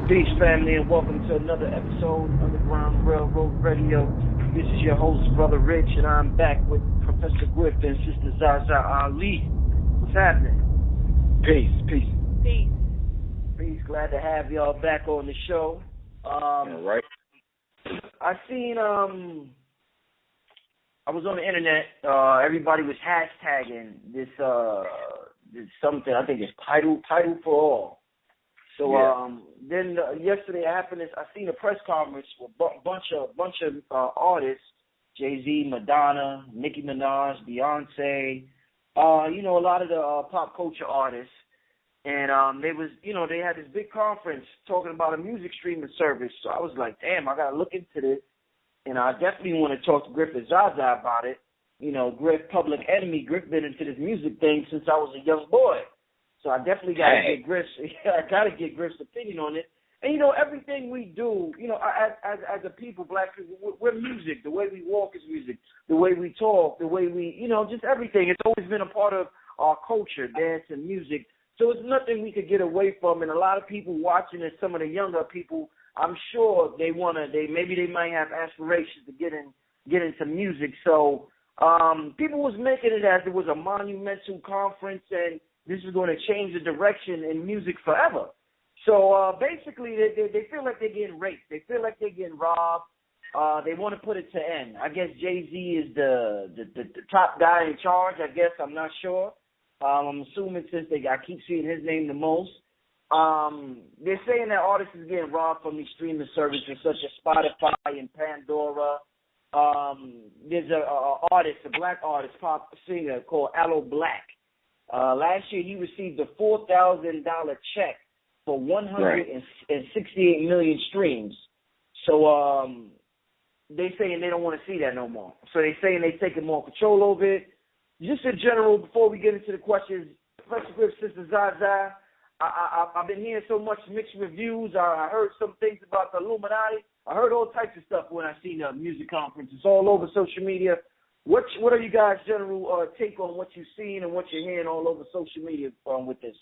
Peace, family, and welcome to another episode of Underground Railroad Radio. This is your host, Brother Rich, and I'm back with Professor Griff and Sister Zaza Ali. What's happening? Peace. Peace. Glad to have y'all back on the show. All right. I seen, I was on the internet, everybody was hashtagging this something, I think it's Tidal for all. So then yesterday happened is I seen a press conference with a bunch of artists, Jay-Z, Madonna, Nicki Minaj, Beyonce, a lot of the pop culture artists, and they had this big conference talking about a music streaming service. So I was like, damn, I gotta look into this, and I definitely want to talk to Griff and Zaza about it. Griff, Public Enemy. Griff been into this music thing since I was a young boy. So I definitely got to get Griff's opinion on it. And, everything we do, as a people, black people, we're music. The way we walk is music. The way we talk, the way we, just everything. It's always been a part of our culture, dance and music. So it's nothing we could get away from. And a lot of people watching it, some of the younger people, I'm sure maybe they might have aspirations to get into music. So people was making it as it was a monumental conference, and this is going to change the direction in music forever. So basically, they feel like they're getting raped. They feel like they're getting robbed. They want to put it to end. I guess Jay-Z is the top guy in charge. I guess I'm not sure. I'm assuming since I keep seeing his name the most. They're saying that artists is getting robbed from these streaming services such as Spotify and Pandora. There's a black artist, pop singer called Aloe Black. Last year, he received a $4,000 check for 168 million streams. So they saying they don't want to see that no more. So they saying they taking more control over it. Just in general, before we get into the questions, Professor Griff, Sister Zaza, I've been hearing so much mixed reviews. I heard some things about the Illuminati. I heard all types of stuff when I seen the music conference. It's all over social media. What are you guys' general take on what you've seen and what you're hearing all over social media with this?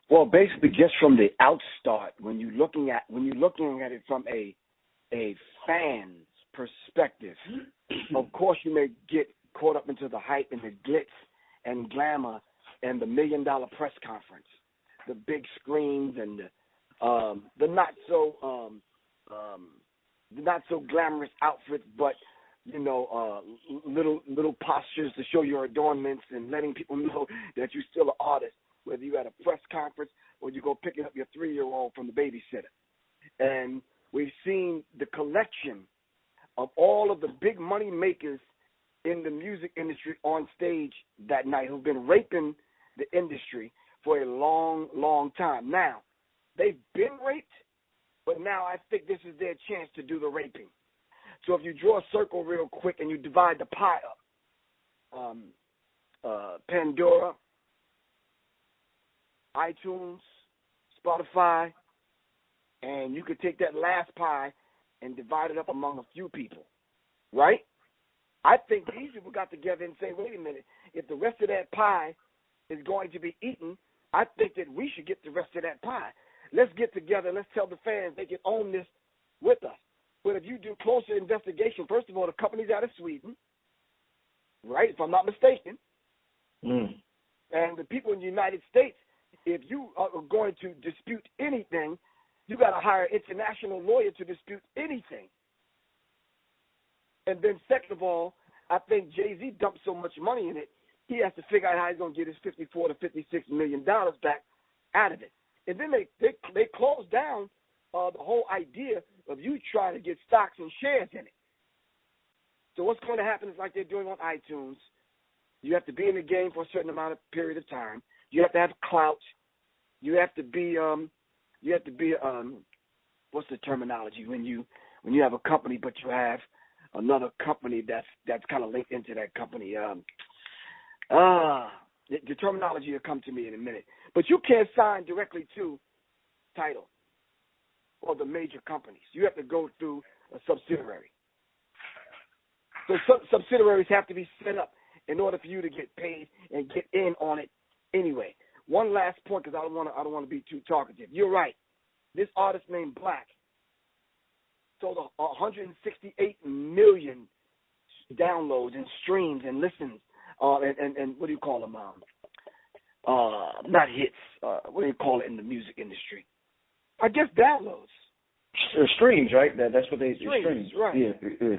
Well, basically, just from the outstart, when you're looking at it from a fan's perspective, of course you may get caught up into the hype and the glitz and glamour and the $1 million press conference, the big screens and the not so glamorous outfits, but little postures to show your adornments and letting people know that you're still an artist, whether you're at a press conference or you go picking up your 3-year-old from the babysitter. And we've seen the collection of all of the big money makers in the music industry on stage that night who've been raping the industry for a long, long time. Now, they've been raped, but now I think this is their chance to do the raping. So if you draw a circle real quick and you divide the pie up, Pandora, iTunes, Spotify, and you could take that last pie and divide it up among a few people, right? I think these people got together and say, wait a minute, if the rest of that pie is going to be eaten, I think that we should get the rest of that pie. Let's get together. Let's tell the fans they can own this with us. But if you do closer investigation, first of all, the company's out of Sweden, right, if I'm not mistaken. And the people in the United States, if you are going to dispute anything, you got to hire an international lawyer to dispute anything. And then second of all, I think Jay-Z dumped so much money in it, he has to figure out how he's going to get his $54 to $56 million back out of it. And then they closed down the whole idea of you trying to get stocks and shares in it. So what's going to happen is like they're doing on iTunes. You have to be in the game for a certain amount of period of time. You have to have clout. You have to be what's the terminology when you have a company but you have another company that's kind of linked into that company. The terminology will come to me in a minute. But you can't sign directly to Tidal or the major companies. You have to go through a subsidiary. So subsidiaries have to be set up in order for you to get paid and get in on it anyway. One last point, because I don't want to be too talkative. You're right. this artist named Black sold 168 million downloads and streams and listens, and what do you call them? Not hits. What do you call it in the music industry? I guess downloads. Streams, right? That's what they streams. Right. Yeah.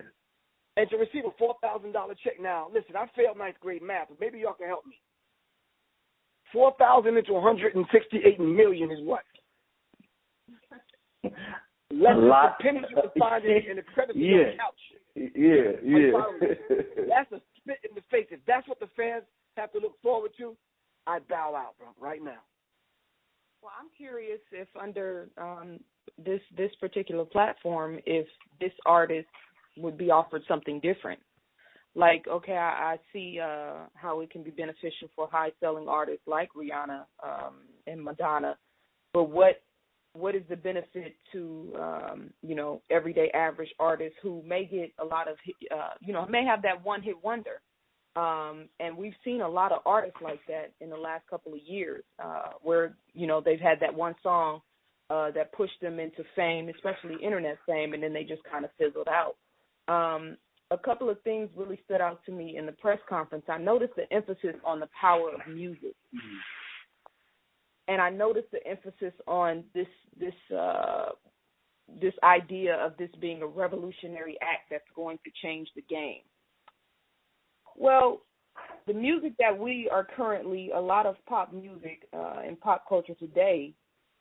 And to receive a $4,000 check. Now, listen, I failed ninth grade math, but maybe y'all can help me. 4,000 into 168 million is what? Less than the penny you can find in the crevice of your couch. Yeah. That's a spit in the face. If that's what the fans have to look forward to, I bow out, bro, right now. Well, I'm curious if under this particular platform, if this artist would be offered something different. Like, okay, I see how it can be beneficial for high-selling artists like Rihanna and Madonna, but what is the benefit to, everyday average artists who may get a lot of, may have that one-hit wonder? And we've seen a lot of artists like that in the last couple of years where, they've had that one song that pushed them into fame, especially internet fame, and then they just kind of fizzled out. A couple of things really stood out to me in the press conference. I noticed the emphasis on the power of music. Mm-hmm. And I noticed the emphasis on this idea of this being a revolutionary act that's going to change the game. Well, the music that we are currently, a lot of pop music and pop culture today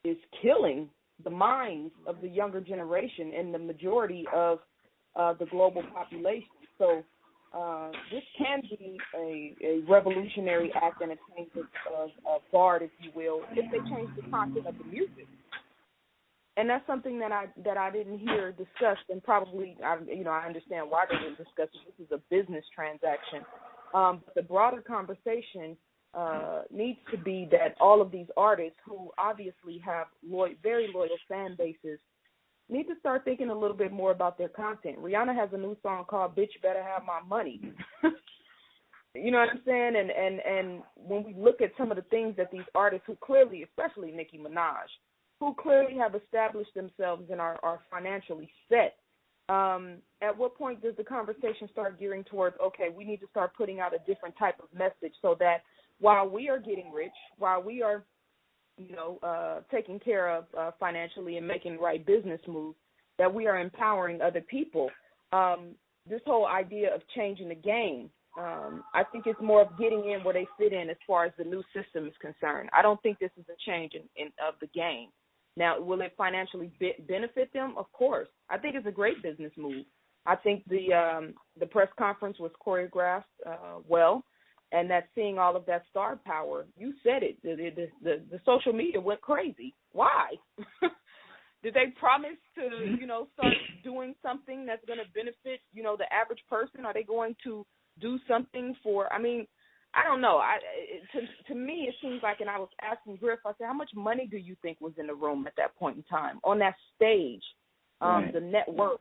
is killing the minds of the younger generation and the majority of the global population. So this can be a revolutionary act and a change of guard, if you will, if they change the content of the music. And that's something that I didn't hear discussed, and probably I understand why they didn't discuss it. This is a business transaction. But the broader conversation needs to be that all of these artists who obviously have very loyal fan bases need to start thinking a little bit more about their content. Rihanna has a new song called "Bitch Better Have My Money." You know what I'm saying? And when we look at some of the things that these artists who clearly, especially Nicki Minaj, who clearly have established themselves and are financially set, at what point does the conversation start gearing towards, okay, we need to start putting out a different type of message so that while we are getting rich, while we are taken care of financially and making right business moves, that we are empowering other people. This whole idea of changing the game, I think it's more of getting in where they fit in as far as the new system is concerned. I don't think this is a change of the game. Now, will it financially benefit them? Of course. I think it's a great business move. I think the press conference was choreographed well. And that seeing all of that star power, you said it, the social media went crazy. Why? Did they promise to, start doing something that's going to benefit, the average person? Are they going to do something for, I don't know. To me, it seems like, and I was asking Griff, I said, how much money do you think was in the room at that point in time? On that stage, the net worth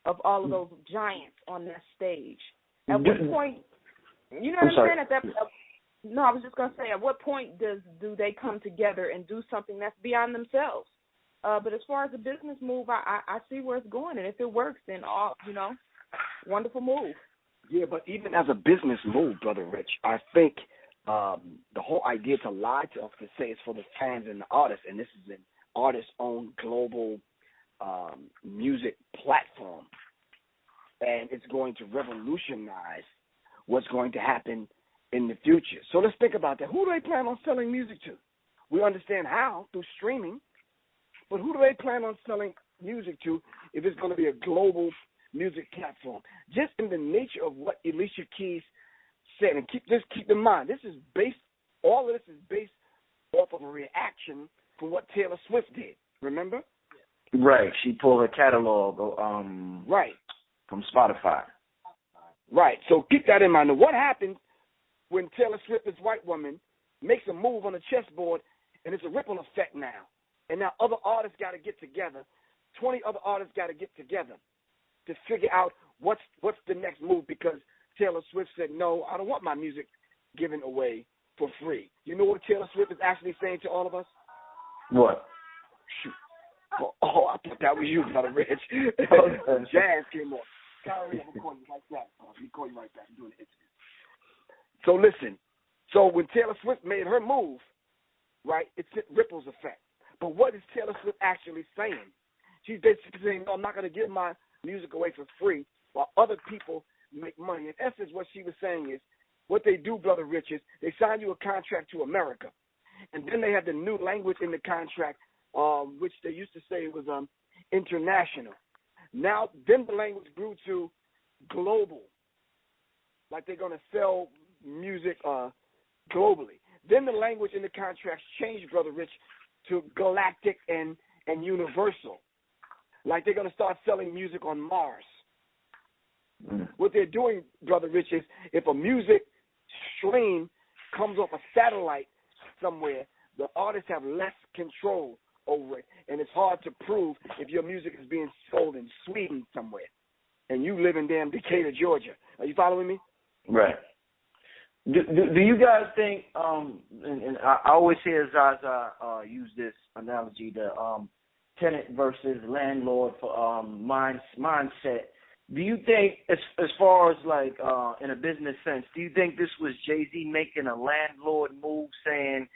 of all of those giants on that stage. At what point... You know what I'm saying? No, I was just going to say, at what point do they come together and do something that's beyond themselves? But as far as a business move, I see where it's going, and if it works, then wonderful move. Yeah, but even as a business move, Brother Rich, I think the whole idea to lie to us to say it's for the fans and the artists, and this is an artist-owned global music platform, and it's going to revolutionize what's going to happen in the future. So let's think about that. Who do they plan on selling music to? We understand how, through streaming, but who do they plan on selling music to if it's going to be a global music platform? Just in the nature of what Alicia Keys said, and keep in mind, all of this is based off of a reaction from what Taylor Swift did, remember? Right, she pulled her catalog right from Spotify. Right, so keep that in mind. Now, what happens when Taylor Swift, this white woman, makes a move on the chessboard, and it's a ripple effect now? And now other artists got to get together. 20 other artists got to get together to figure out what's the next move, because Taylor Swift said, no, I don't want my music given away for free. You know what Taylor Swift is actually saying to all of us? What? Shoot. Oh, I thought that was you, Brother Rich. Jazz came on. Sorry, I'm calling you like that. Let me call you right back. I'm doing an interview. So listen. So when Taylor Swift made her move, right, it sent ripples effect. But what is Taylor Swift actually saying? She's basically saying, no, I'm not going to give my music away for free while other people make money. In essence, what she was saying is, what they do, Brother Rich, is they sign you a contract to America, and then they have the new language in the contract, which they used to say was international. Now, then the language grew to global, like they're going to sell music globally. Then the language in the contracts changed, Brother Rich, to galactic and universal, like they're going to start selling music on Mars. What they're doing, Brother Rich, is if a music stream comes off a satellite somewhere, the artists have less control over it, and it's hard to prove if your music is being sold in Sweden somewhere, and you live in damn Decatur, Georgia. Are you following me? Right. Do you guys think, and I always hear Zaza use this analogy, the tenant versus landlord for mindset. Do you think, as far as like in a business sense, do you think this was Jay-Z making a landlord move, saying,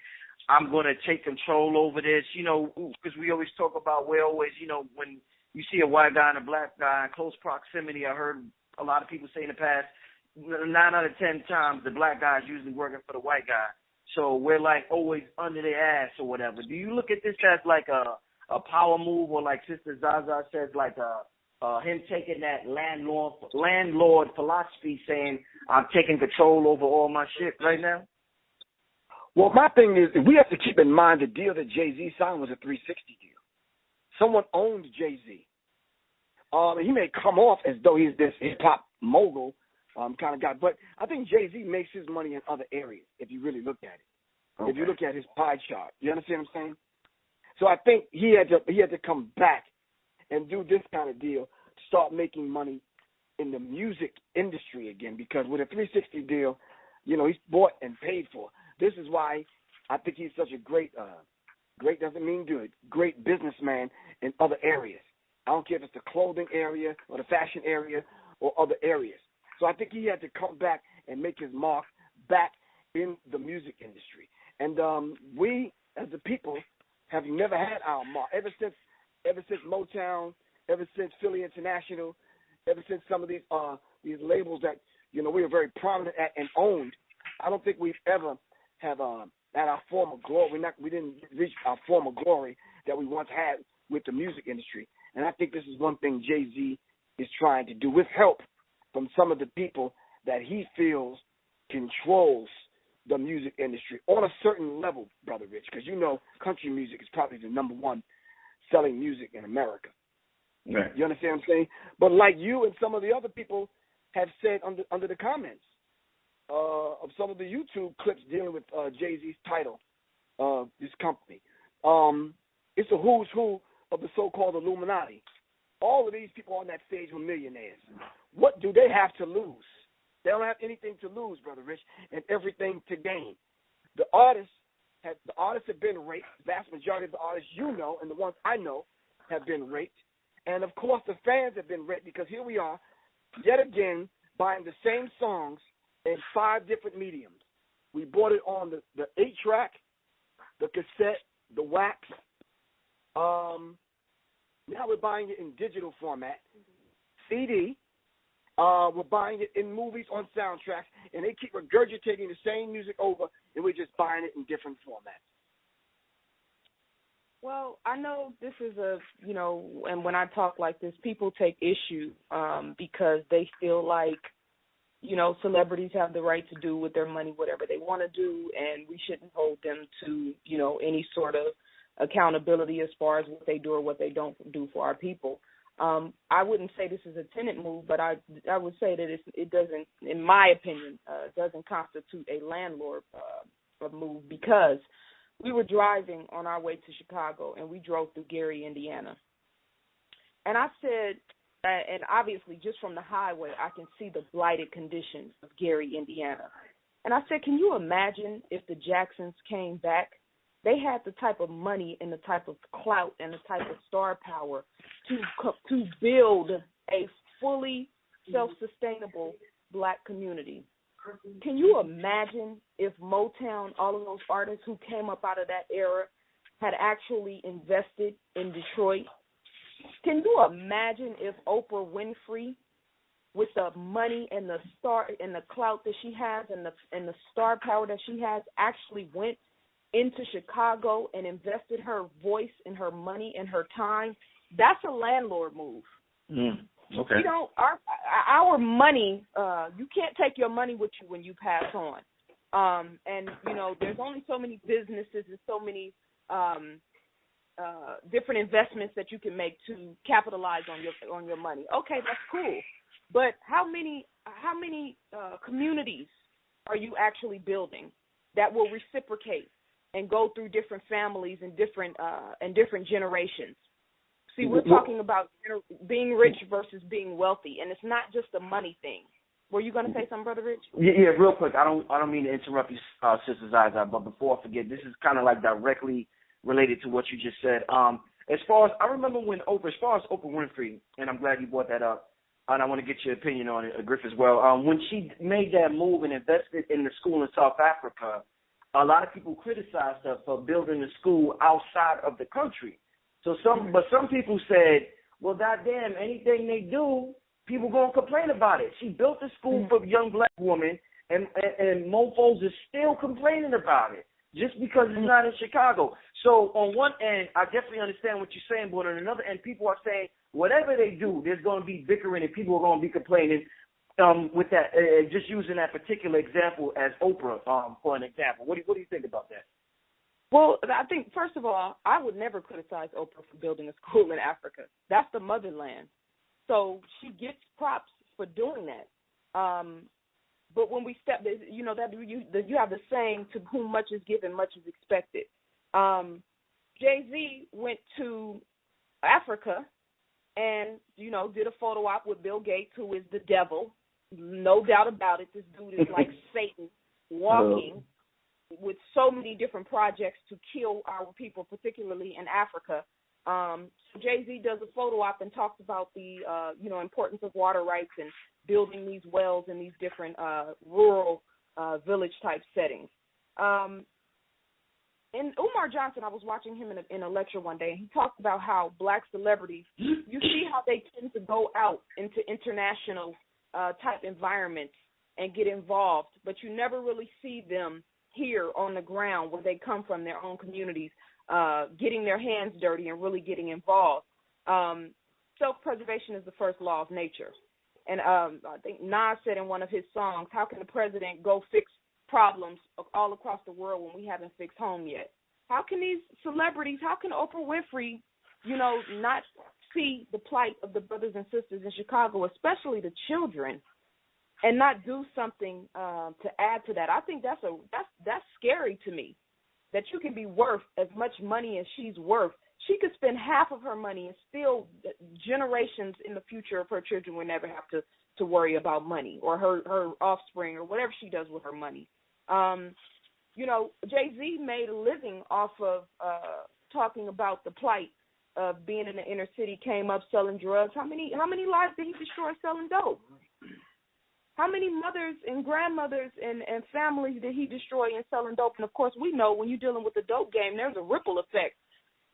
I'm going to take control over this? You know, because we always talk about, when you see a white guy and a black guy in close proximity, I heard a lot of people say in the past, 9 out of 10 times the black guy is usually working for the white guy. So we're like always under their ass or whatever. Do you look at this as like a power move, or like Sister Zaza says, like him taking that landlord philosophy, saying I'm taking control over all my shit right now? Well, my thing is, we have to keep in mind the deal that Jay-Z signed was a 360 deal. Someone owned Jay-Z. He may come off as though he's this hip-hop mogul kind of guy, but I think Jay-Z makes his money in other areas, if you really look at it. Okay. If you look at his pie chart. You understand what I'm saying? So I think he had to come back and do this kind of deal to start making money in the music industry again, because with a 360 deal, you know, he's bought and paid for. This is why I think he's such a great doesn't mean good, great businessman in other areas. I don't care if it's the clothing area or the fashion area or other areas. So I think he had to come back and make his mark back in the music industry. And we, as the people, have never had our mark. Ever since Motown, ever since Philly International, ever since some of these labels that, you know, we were very prominent at and owned, I don't think we've ever have at our former glory. We didn't reach our former glory that we once had with the music industry. And I think this is one thing Jay-Z is trying to do, with help from some of the people that he feels controls the music industry on a certain level, Brother Rich, because you know country music is probably the number one selling music in America. Right. You understand what I'm saying? But like you and some of the other people have said under the comments of some of the YouTube clips dealing with Jay-Z's Tidal, this company, it's a who's who of the so-called Illuminati. All of these people on that stage were millionaires. What do they have to lose? They don't have anything to lose, Brother Rich, and everything to gain. The artists have been raped. The vast majority of the artists you know and the ones I know have been raped. And, of course, the fans have been raped, because here we are, yet again, buying the same songs in 5 different mediums. We bought it on the 8-track, the cassette, the wax. Now we're buying it in digital format, CD. We're buying it in movies on soundtracks, and they keep regurgitating the same music over, and we're just buying it in different formats. Well, I know this is and when I talk like this, people take issue because they feel like, celebrities have the right to do with their money whatever they want to do, and we shouldn't hold them to, any sort of accountability as far as what they do or what they don't do for our people. I wouldn't say this is a tenant move, but I would say that it doesn't, in my opinion, doesn't constitute a landlord move, because we were driving on our way to Chicago, and we drove through Gary, Indiana. And I said, and obviously just from the highway, I can see the blighted conditions of Gary, Indiana. And I said, can you imagine if the Jacksons came back they had the type of money and the type of clout and the type of star power to build a fully self-sustainable Black community. Can you imagine if Motown, all of those artists who came up out of that era, had actually invested in Detroit? Can you imagine if Oprah Winfrey, with the money and the star and the clout that she has and the star power that she has, actually went into Chicago and invested her voice and her money and her time? That's a landlord move. Okay. You know, our money, you can't take your money with you when you pass on. And, you know, there's only so many businesses and so many different investments that you can make to capitalize on your money. Okay, that's cool. But how many communities are you actually building that will reciprocate and go through different families and different generations? See, we're talking about being rich versus being wealthy, and it's not just a money thing. Were you going to say something, Brother Rich? Yeah, real quick. I don't mean to interrupt you, Sister Zaza, but before I forget, this is kind of like directly related to what you just said. As far as I remember when Oprah Winfrey, and I'm glad you brought that up, and I want to get your opinion on it, Griff, as well. When she made that move and invested in the school in South Africa, a lot of people criticized her for building the school outside of the country. So some people said, well, goddamn, anything they do, people gonna complain about it. She built a school for young Black women, and mofos is still complaining about it just because it's not in Chicago. So on one end, I definitely understand what you're saying, but on another end, people are saying whatever they do, there's gonna be bickering and people are gonna be complaining. With that, just using that particular example as Oprah for an example, what do you think about that? Well, I think, first of all, I would never criticize Oprah for building a school in Africa. That's the motherland. So she gets props for doing that. But when we step, you know, that you have the saying, to whom much is given, much is expected. Jay-Z went to Africa and, you know, did a photo op with Bill Gates, who is the devil. No doubt about it. This dude is like Satan walking with so many different projects to kill our people, particularly in Africa. So Jay-Z does a photo op and talks about the, importance of water rights and building these wells in these different rural village-type settings. And Umar Johnson, I was watching him in a lecture one day, and he talked about how Black celebrities, you see how they tend to go out into international type environments and get involved, but you never really see them here on the ground where they come from, their own communities, getting their hands dirty and really getting involved. Self-preservation is the first law of nature. And I think Nas said in one of his songs, how can the president go fix problems all across the world when we haven't fixed home yet? How can these celebrities, how can Oprah Winfrey, not see the plight of the brothers and sisters in Chicago, especially the children, and not do something to add to that? I think that's scary to me, that you can be worth as much money as she's worth. She could spend half of her money and still generations in the future of her children will never have to worry about money, or her offspring, or whatever she does with her money. Jay-Z made a living off of talking about the plight of being in the inner city, came up selling drugs. How many lives did he destroy selling dope? How many mothers and grandmothers and families did he destroy in selling dope? And, of course, we know when you're dealing with the dope game, there's a ripple effect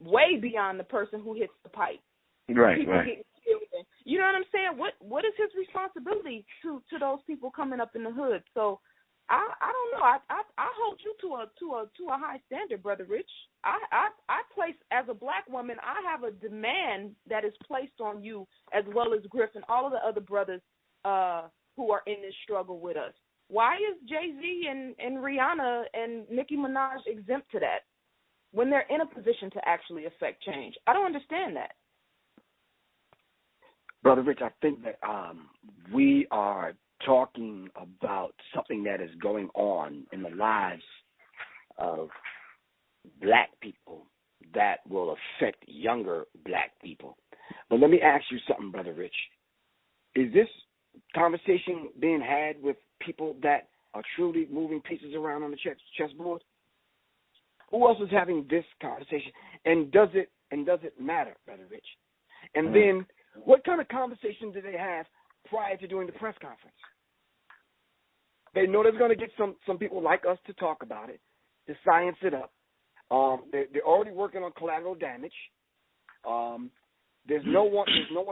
way beyond the person who hits the pipe. Right, people right. Getting killed. You know what I'm saying? What is his responsibility to those people coming up in the hood? So I don't know. I hold you to a high standard, Brother Rich. I place, as a Black woman, I have a demand that is placed on you, as well as Griff and all of the other brothers who are in this struggle with us. Why is Jay-Z and Rihanna and Nicki Minaj exempt to that when they're in a position to actually affect change? I don't understand that. Brother Rich, I think that we are talking about something that is going on in the lives of Black people that will affect younger Black people. But let me ask you something, Brother Rich. Is this conversation being had with people that are truly moving pieces around on the chessboard? Who else is having this conversation? And does it matter, Brother Rich? And then what kind of conversation do they have prior to doing the press conference? They know there's going to get some people like us to talk about it, to science it up. They're already working on collateral damage. There's no one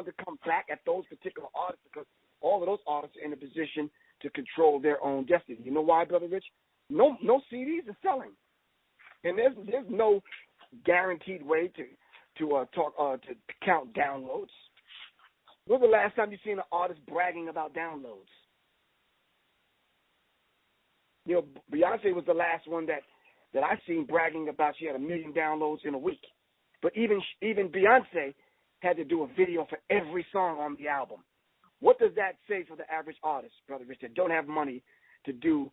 to come back at those particular artists because all of those artists are in a position to control their own destiny. You know why, Brother Rich? No CDs are selling, and there's no guaranteed way to count downloads. When was the last time you seen an artist bragging about downloads? You know, Beyonce was the last one that I seen bragging about she had 1 million downloads in a week. But even Beyonce had to do a video for every song on the album. What does that say for the average artist, Brother Rich, that don't have money to do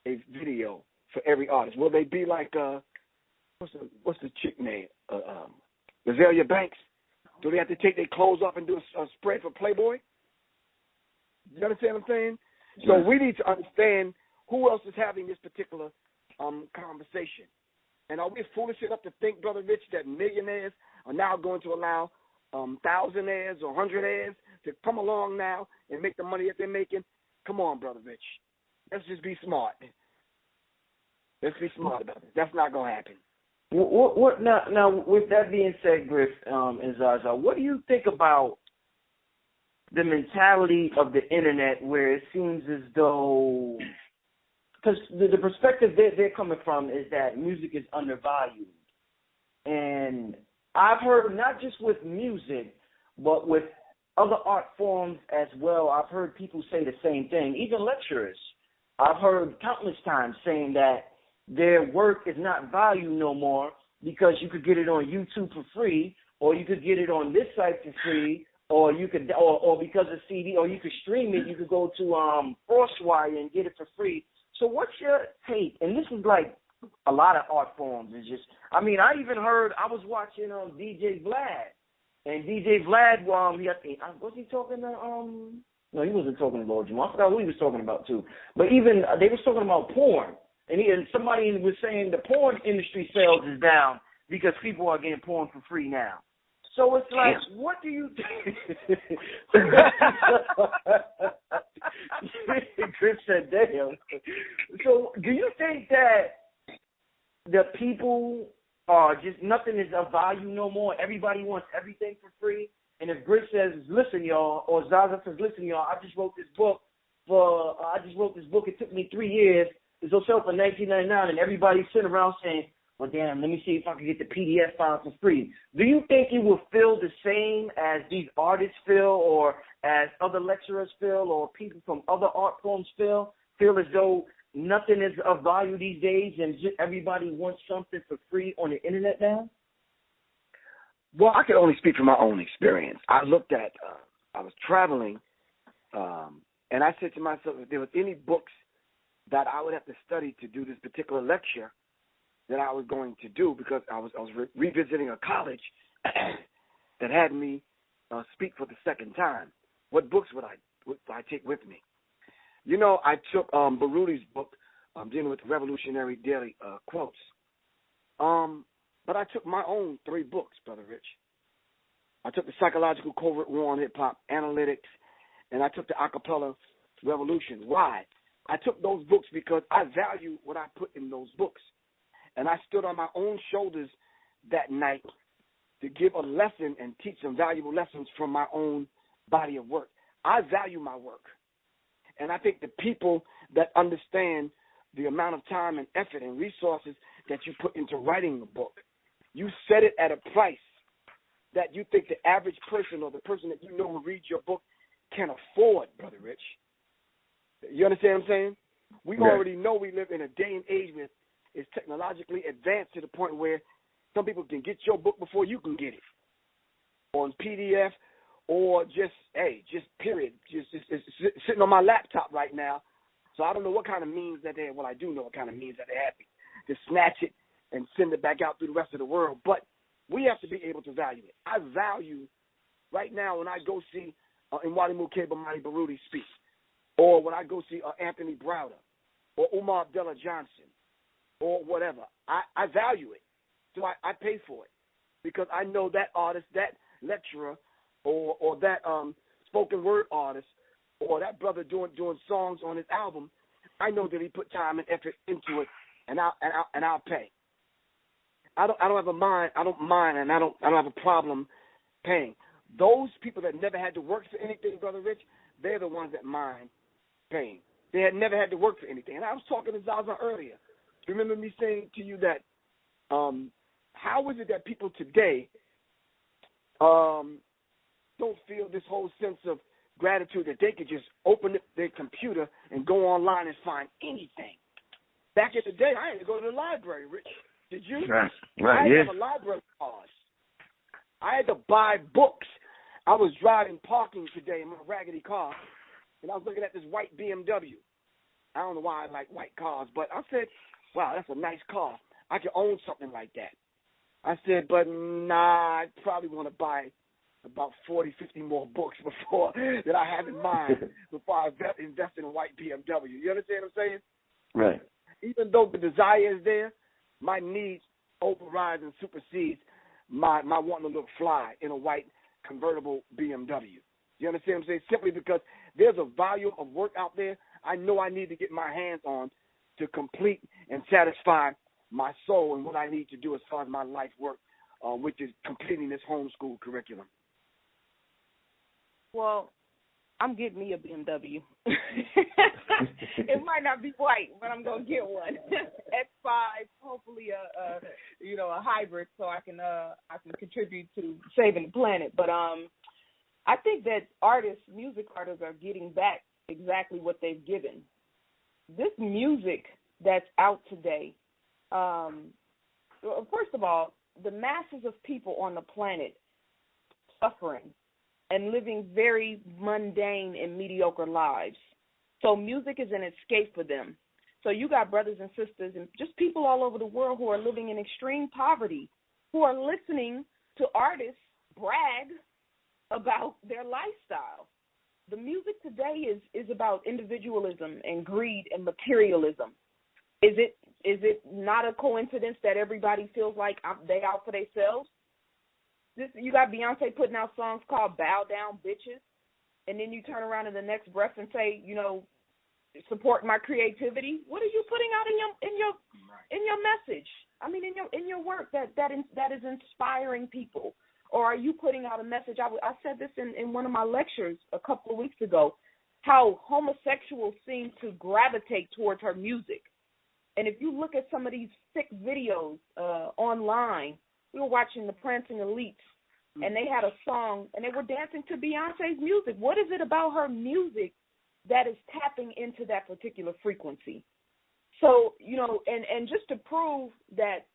a video for every artist? Will they be like what's the chick name? Azalea Banks? Do they have to take their clothes off and do a spread for Playboy? You understand what I'm saying? So we need to understand who else is having this particular conversation. And are we foolish enough to think, Brother Rich, that millionaires are now going to allow thousandaires or hundredaires to come along now and make the money that they're making? Come on, Brother Rich. Let's just be smart. Let's be smart about it. That's not going to happen. What now, with that being said, Griff and Zaza, what do you think about the mentality of the internet where it seems as though, because the perspective they're coming from is that music is undervalued. And I've heard not just with music, but with other art forms as well, I've heard people say the same thing, even lecturers. I've heard countless times saying that their work is not valued no more because you could get it on YouTube for free, or you could get it on this site for free, or you could, or because of CD, or you could stream it. You could go to Crosswire and get it for free. So what's your take? And this is like a lot of art forms. It's just, I mean, I even heard, I was watching DJ Vlad, and DJ Vlad, was he talking to no, he wasn't talking to Lord Jamal. I forgot who he was talking about too. But even they was talking about porn. And somebody was saying the porn industry sales is down because people are getting porn for free now. So it's like, what do you think? Griff said, damn. So do you think that the people are just, nothing is of value no more? Everybody wants everything for free? And if Griff says, listen, y'all, or Zaza says, listen, y'all, I just wrote this book. It took me 3 years. It's on sale for $19.99, and everybody's sitting around saying, well, damn, let me see if I can get the PDF file for free. Do you think it will feel the same as these artists feel, or as other lecturers feel, or people from other art forms feel as though nothing is of value these days and just everybody wants something for free on the internet now? Well, I can only speak from my own experience. I looked at, I was traveling, and I said to myself, if there was any books that I would have to study to do this particular lecture that I was going to do, because I was revisiting a college that had me speak for the second time. What books would I take with me? You know, I took Barudi's book, dealing with revolutionary daily quotes. But I took my own 3 books, Brother Rich. I took the Psychological Covert War on Hip Hop Analytics, and I took the Acapella Revolution. Why? I took those books because I value what I put in those books. And I stood on my own shoulders that night to give a lesson and teach some valuable lessons from my own body of work. I value my work. And I think the people that understand the amount of time and effort and resources that you put into writing a book, you set it at a price that you think the average person or the person that you know will read your book can afford, Brother Rich. You understand what I'm saying? We already know we live in a day and age where it's technologically advanced to the point where some people can get your book before you can get it on PDF or just period. Just sitting on my laptop right now. So I don't know what kind of means that they have. Well, I do know what kind of means that they have to snatch it and send it back out through the rest of the world. But we have to be able to value it. I value right now when I go see Mwalimu Kebamani Baruti speak, or when I go see Anthony Browder or Umar Abdullah Johnson, or whatever. I value it. So I pay for it because I know that artist, that lecturer, or that spoken word artist, or that brother doing songs on his album. I know that he put time and effort into it, and I'll pay. I don't have a mind. I don't mind, and I don't have a problem paying. Those people that never had to work for anything, Brother Rich, they're the ones that mind paying. They had never had to work for anything. And I was talking to Zaza earlier. Remember me saying to you that how is it that people today don't feel this whole sense of gratitude that they could just open their computer and go online and find anything? Back in the day, I had to go to the library, Rich. Did you? Right. I had to have a library card. I had to buy books. I was driving, parking today in my raggedy car, and I was looking at this white BMW. I don't know why I like white cars, but I said, wow, that's a nice car. I could own something like that. I said, but nah, I probably want to buy about 40, 50 more books before that I have in mind before I invest in a white BMW. You understand what I'm saying? Right. Even though the desire is there, my needs overrides and supersedes my wanting to look fly in a white convertible BMW. You understand what I'm saying? Simply because there's a volume of work out there I know I need to get my hands on to complete and satisfy my soul and what I need to do as far as my life work, which is completing this homeschool curriculum. Well, I'm getting me a BMW. It might not be white, but I'm gonna get one. X5, hopefully a hybrid, so I can contribute to saving the planet. But I think that music artists are getting back exactly what they've given. This music that's out today, first of all, the masses of people on the planet suffering and living very mundane and mediocre lives. So music is an escape for them. So you got brothers and sisters and just people all over the world who are living in extreme poverty, who are listening to artists brag about their lifestyle. The music today is about individualism and greed and materialism. Is it not a coincidence that everybody feels like they out for themselves? You got Beyonce putting out songs called "Bow Down, Bitches," and then you turn around in the next breath and say, support my creativity. What are you putting out in your message? I mean, in your work that is inspiring people. Or are you putting out a message? I said this in one of my lectures a couple of weeks ago, how homosexuals seem to gravitate towards her music. And if you look at some of these sick videos online, we were watching the Prancing Elites, and they had a song, and they were dancing to Beyonce's music. What is it about her music that is tapping into that particular frequency? So, and just to prove that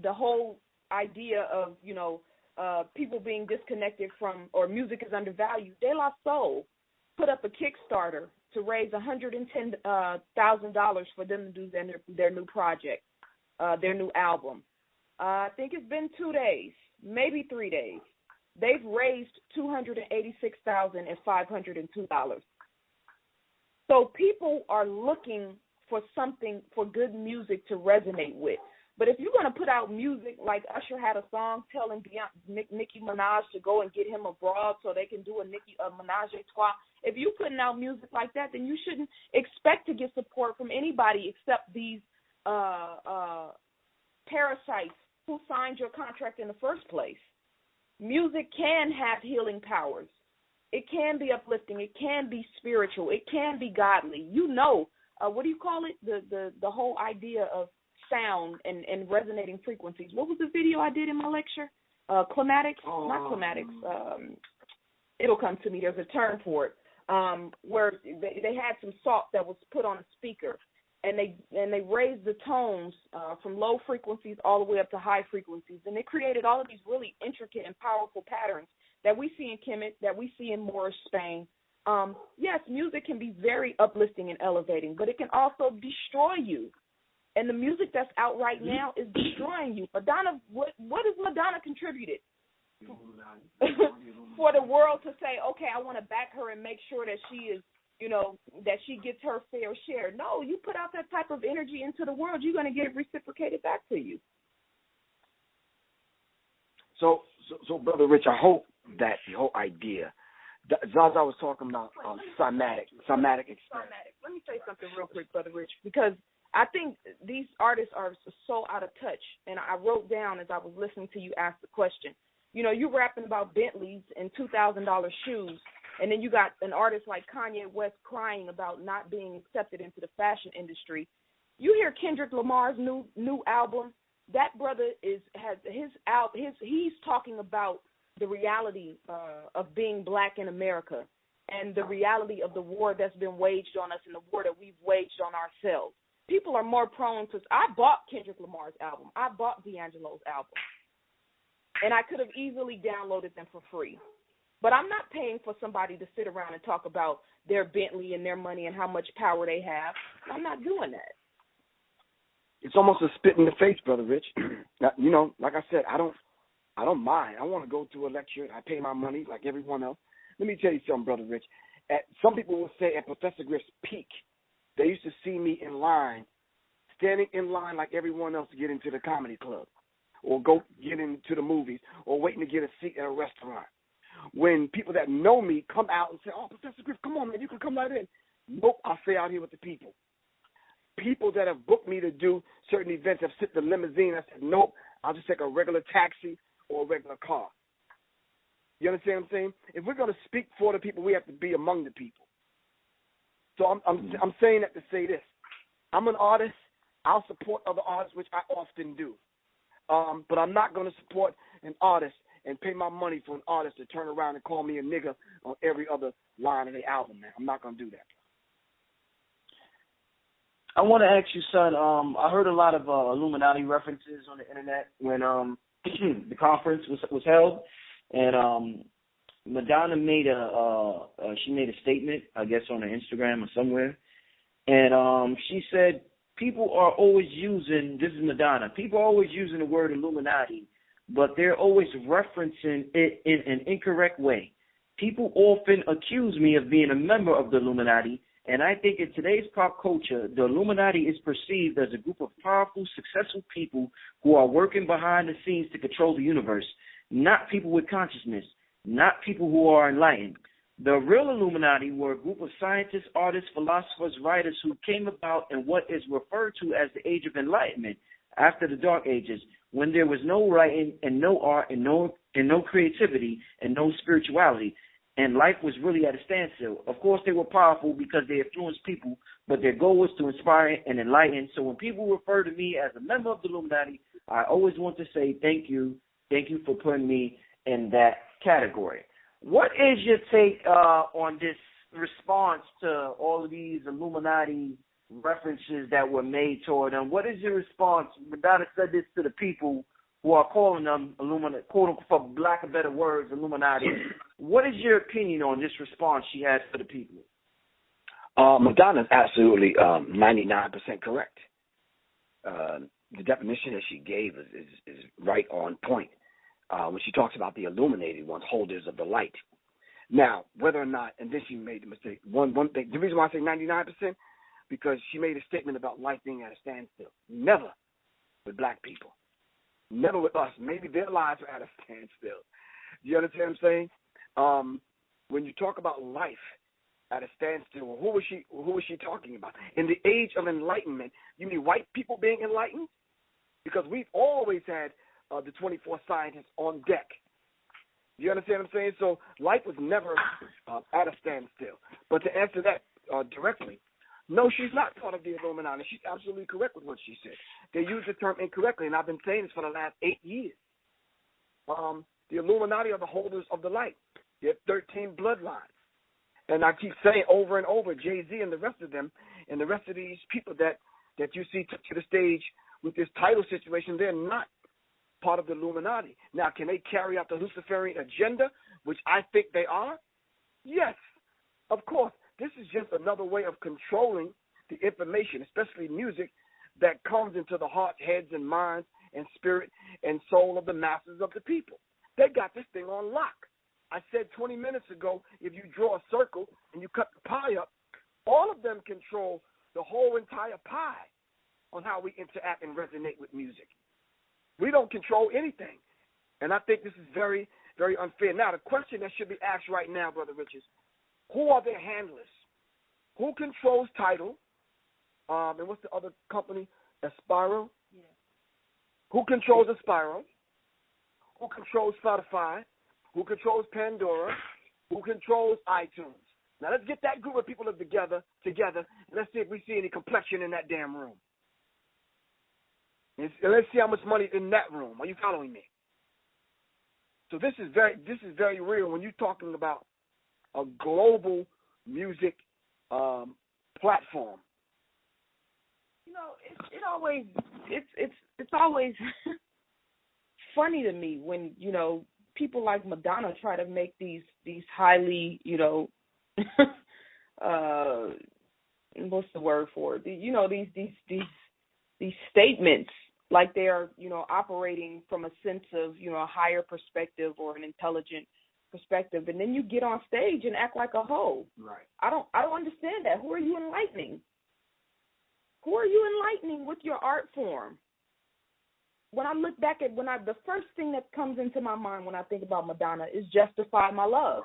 the whole idea of, people being disconnected from, or music is undervalued, De La Soul put up a Kickstarter to raise $110,000 for them to do their new project, their new album. I think it's been 2 days, maybe 3 days. They've raised $286,502. So people are looking for something, for good music to resonate with. But if you're going to put out music like Usher had a song telling Nicki Minaj to go and get him abroad so they can do a Minaj a trois, if you're putting out music like that, then you shouldn't expect to get support from anybody except these parasites who signed your contract in the first place. Music can have healing powers. It can be uplifting. It can be spiritual. It can be godly. What do you call it? The whole idea of sound and resonating frequencies. What was the video I did in my lecture? Climatics? Not climatics. It'll come to me. There's a term for it. Where they had some salt that was put on a speaker, and they raised the tones from low frequencies all the way up to high frequencies, and they created all of these really intricate and powerful patterns that we see in Kemet, that we see in Moorish Spain. Yes, music can be very uplifting and elevating, but it can also destroy you. And the music that's out right now is destroying you. Madonna, what has Madonna contributed? For the world to say, okay, I want to back her and make sure that she is that she gets her fair share. No, you put out that type of energy into the world, you're going to get it reciprocated back to you. So, Brother Rich, I hope that the whole idea, Zaza was talking about somatic experience. Let me say something real quick, Brother Rich, because I think these artists are so out of touch, and I wrote down as I was listening to you ask the question. You're rapping about Bentleys and $2,000 shoes, and then you got an artist like Kanye West crying about not being accepted into the fashion industry. You hear Kendrick Lamar's new album. That brother he's talking about the reality of being black in America and the reality of the war that's been waged on us and the war that we've waged on ourselves. People are more prone to. I bought Kendrick Lamar's album. I bought D'Angelo's album, and I could have easily downloaded them for free. But I'm not paying for somebody to sit around and talk about their Bentley and their money and how much power they have. I'm not doing that. It's almost a spit in the face, Brother Rich. Now, like I said, I don't mind. I want to go to a lecture. I pay my money like everyone else. Let me tell you something, Brother Rich. Some people will say at Professor Griff's peak, they used to see me in line, standing in line like everyone else to get into the comedy club or go get into the movies or waiting to get a seat at a restaurant. When people that know me come out and say, oh, Professor Griff, come on, man, you can come right in. Nope, I'll stay out here with the people. People that have booked me to do certain events have sit in the limousine. I said, nope, I'll just take a regular taxi or a regular car. You understand what I'm saying? If we're going to speak for the people, we have to be among the people. So I'm saying that to say this. I'm an artist. I'll support other artists, which I often do. But I'm not going to support an artist and pay my money for an artist to turn around and call me a nigger on every other line of the album, man. I'm not going to do that. I want to ask you, son, I heard a lot of Illuminati references on the internet when the conference was held, and Madonna made a statement, I guess, on her Instagram or somewhere, and she said people are always using, this is Madonna, people are always using the word Illuminati, but they're always referencing it in an incorrect way. People often accuse me of being a member of the Illuminati, and I think in today's pop culture, the Illuminati is perceived as a group of powerful, successful people who are working behind the scenes to control the universe, not people with consciousness, not people who are enlightened. The real Illuminati were a group of scientists, artists, philosophers, writers who came about in what is referred to as the Age of Enlightenment after the Dark Ages, when there was no writing and no art and no creativity and no spirituality. And life was really at a standstill. Of course, they were powerful because they influenced people, but their goal was to inspire and enlighten. So when people refer to me as a member of the Illuminati, I always want to say thank you. Thank you for putting me in that category. What is your take on this response to all of these Illuminati references that were made toward them? What is your response? Madonna said this to the people who are calling them Illuminati, quote unquote, for lack of better words, Illuminati. What is your opinion on this response she has for the people? Madonna's absolutely 99% correct. The definition that she gave is right on point when she talks about the illuminated ones, holders of the light. Now, whether or not, and then she made the mistake, one thing, the reason why I say 99%, because she made a statement about life being at a standstill. Never with black people. Never with us. Maybe their lives are at a standstill. You understand what I'm saying? When you talk about life at a standstill, who was she talking about? In the age of enlightenment, you mean white people being enlightened? Because we've always had the 24 scientists on deck. You understand what I'm saying? So life was never at a standstill. But to answer that directly, no, she's not part of the Illuminati. She's absolutely correct with what she said. They use the term incorrectly, and I've been saying this for the last 8 years. The Illuminati are the holders of the light. They have 13 bloodlines. And I keep saying over and over, Jay-Z and the rest of them, and the rest of these people that you see took to the stage with this Tidal situation, they're not part of the Illuminati. Now, can they carry out the Luciferian agenda, which I think they are? Yes, of course. This is just another way of controlling the information, especially music, that comes into the heart, heads, and minds, and spirit, and soul of the masses of the people. They got this thing on lock. I said 20 minutes ago, if you draw a circle and you cut the pie up, all of them control the whole entire pie on how we interact and resonate with music. We don't control anything. And I think this is very, very unfair. Now, the question that should be asked right now, Brother Rich, is who are their handlers? Who controls Tidal? And what's the other company? Aspiro? Yeah. Who controls Aspiro? Who controls Spotify? Who controls Pandora? Who controls iTunes? Now, let's get that group of people together, and let's see if we see any complexion in that damn room. And let's see how much money is in that room. Are you following me? So this is very real when you're talking about a global music platform. You know, it's always funny to me when, you know, people like Madonna try to make these highly, you know, what's the word for it? You know, these statements like they are, you know, operating from a sense of, you know, a higher perspective or an intelligent perspective, and then you get on stage and act like a hoe. Right. I don't understand that. Who are you enlightening? Who are you enlightening with your art form? When I look back at the first thing that comes into my mind when I think about Madonna is "Justify My Love,"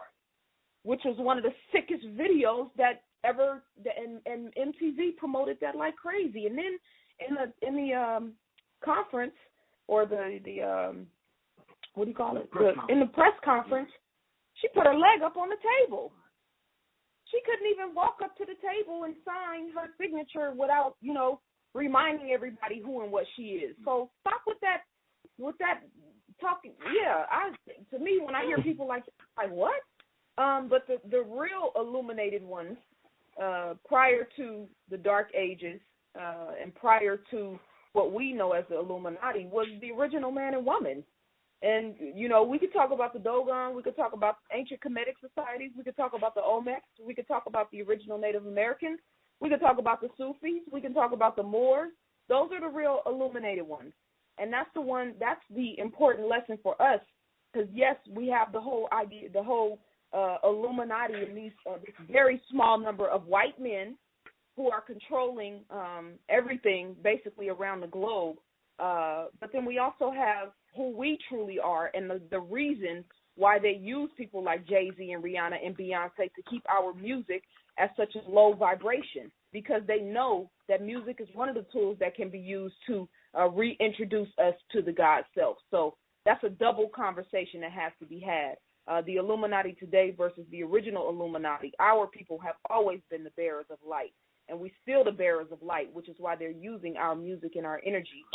which was one of the sickest videos that ever, and MTV promoted that like crazy. And then in the conference, or the what do you call it? In the press conference, she put her leg up on the table. She couldn't even walk up to the table and sign her signature without, you know, reminding everybody who and what she is. So stop with that talking. Yeah, to me, when I hear people like what? But the real illuminated ones, prior to the Dark Ages and prior to what we know as the Illuminati, was the original man and woman. And, you know, we could talk about the Dogon, we could talk about ancient Kemetic societies, we could talk about the Olmecs, we could talk about the original Native Americans, we could talk about the Sufis, we can talk about the Moors. Those are the real illuminated ones. And that's the important lesson for us, because, yes, we have the whole idea, the whole Illuminati and this very small number of white men who are controlling everything basically around the globe. But then we also have who we truly are, and the reason why they use people like Jay-Z and Rihanna and Beyonce to keep our music at such a low vibration, because they know that music is one of the tools that can be used to reintroduce us to the God self. So that's a double conversation that has to be had. The Illuminati today versus the original Illuminati. Our people have always been the bearers of light, and we still the bearers of light, which is why they're using our music and our energy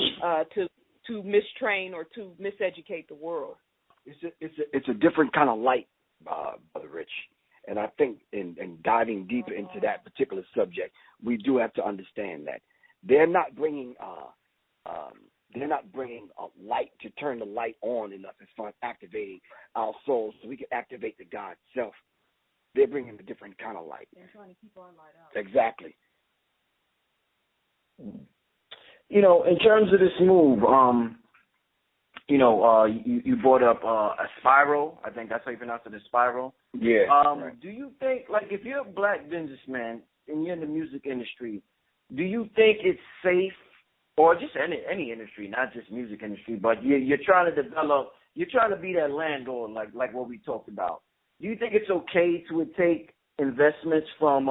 to mistrain or to miseducate the world. It's a different kind of light, Brother Rich. And I think in diving deeper into that particular subject, we do have to understand that they're not bringing a light to turn the light on enough as far as activating our souls so we can activate the God self. They're bringing a different kind of light. They're trying to keep our light out. Exactly. You know, in terms of this move, you know, you brought up Aspiro. I think that's how you pronounce it, Aspiro. Yeah. Right. Do you think, like, if you're a black businessman and you're in the music industry, do you think it's safe, or just any industry, not just music industry, but you're trying to develop, you're trying to be that landlord, like what we talked about. Do you think it's okay to take investments from,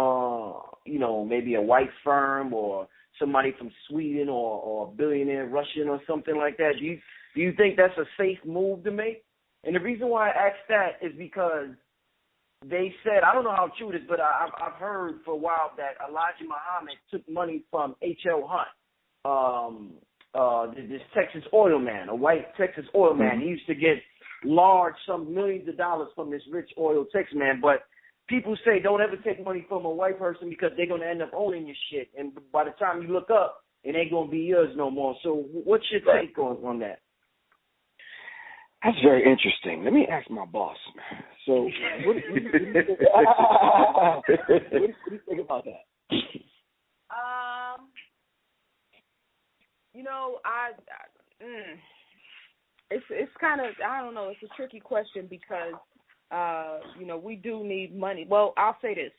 you know, maybe a white firm or somebody from Sweden or a billionaire Russian or something like that? Do you think that's a safe move to make? And the reason why I asked that is because they said, I don't know how true it is, but I've heard for a while that Elijah Muhammad took money from H.L. Hunt, this Texas oil man, a white Texas oil man. He used to get some millions of dollars from this rich oil Texas man, but people say don't ever take money from a white person because they're going to end up owning your shit. And by the time you look up, it ain't going to be yours no more. So what's your take on that? That's very interesting. Let me ask my boss. So what do you think about that? You know, it's kind of, I don't know, it's a tricky question because, you know, we do need money. Well, I'll say this.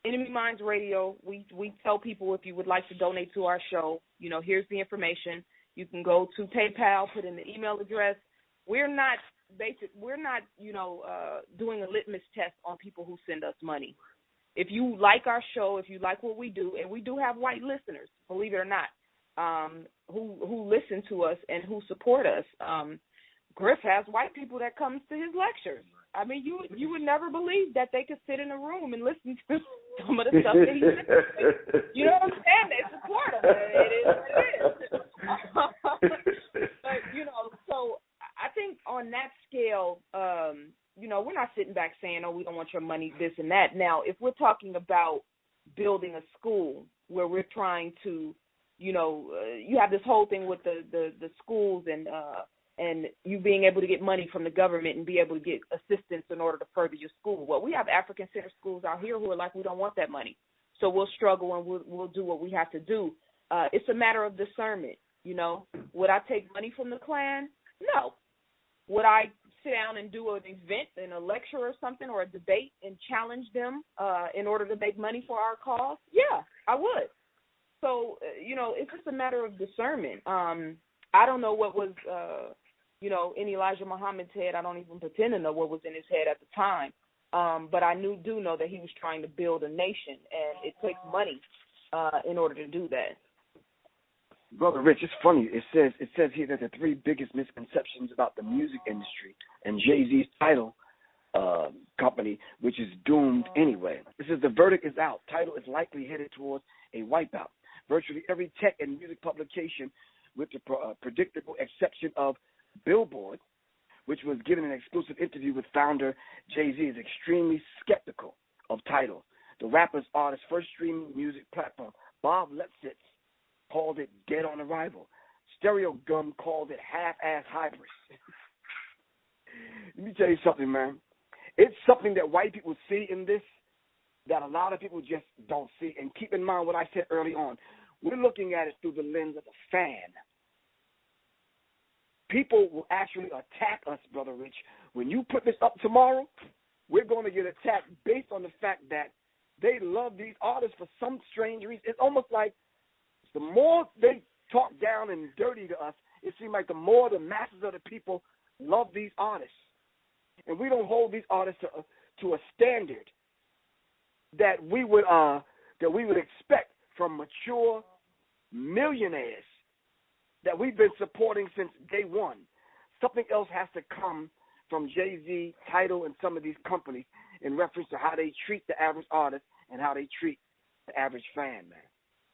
Enemy Minds Radio, we tell people if you would like to donate to our show, here's the information. You can go to PayPal, put in the email address. We're not doing a litmus test on people who send us money. If you like our show, if you like what we do, and we do have white listeners, believe it or not, who listen to us and who support us. Griff has white people that comes to his lectures. I mean, you would never believe that they could sit in a room and listen to some of the stuff that he says. You know what I'm saying? They support him. It is what it is. But, so I think on that scale, we're not sitting back saying, oh, we don't want your money, this and that. Now, if we're talking about building a school where we're trying to, you have this whole thing with the schools and you being able to get money from the government and be able to get assistance in order to further your school. Well, we have African-centered schools out here who are like, we don't want that money. So we'll struggle and we'll do what we have to do. It's a matter of discernment, Would I take money from the Klan? No. Would I sit down and do an event and a lecture or something or a debate and challenge them in order to make money for our cause? Yeah, I would. So, it's just a matter of discernment. I don't know what was, in Elijah Muhammad's head. I don't even pretend to know what was in his head at the time. But I do know that he was trying to build a nation, and it takes money in order to do that. Brother Rich, it's funny. It says here that the three biggest misconceptions about the music industry and Jay-Z's Tidal company, which is doomed anyway. It says the verdict is out. Tidal is likely headed towards a wipeout. Virtually every tech and music publication, with the predictable exception of Billboard, which was given an exclusive interview with founder Jay-Z, is extremely skeptical of Tidal, the rapper's artist's first streaming music platform. Bob Lefsetz called it dead on arrival. Stereo Gum called it half-ass hybrid. Let me tell you something, man. It's something that white people see in this that a lot of people just don't see. And keep in mind what I said early on. We're looking at it through the lens of a fan. People will actually attack us, Brother Rich. When you put this up tomorrow, we're going to get attacked based on the fact that they love these artists for some strange reason. It's almost like the more they talk down and dirty to us, it seems like the more the masses of the people love these artists. And we don't hold these artists to a standard that we would expect from mature millionaires that we've been supporting since day one. Something else has to come from Jay-Z, Tidal, and some of these companies in reference to how they treat the average artist and how they treat the average fan, man.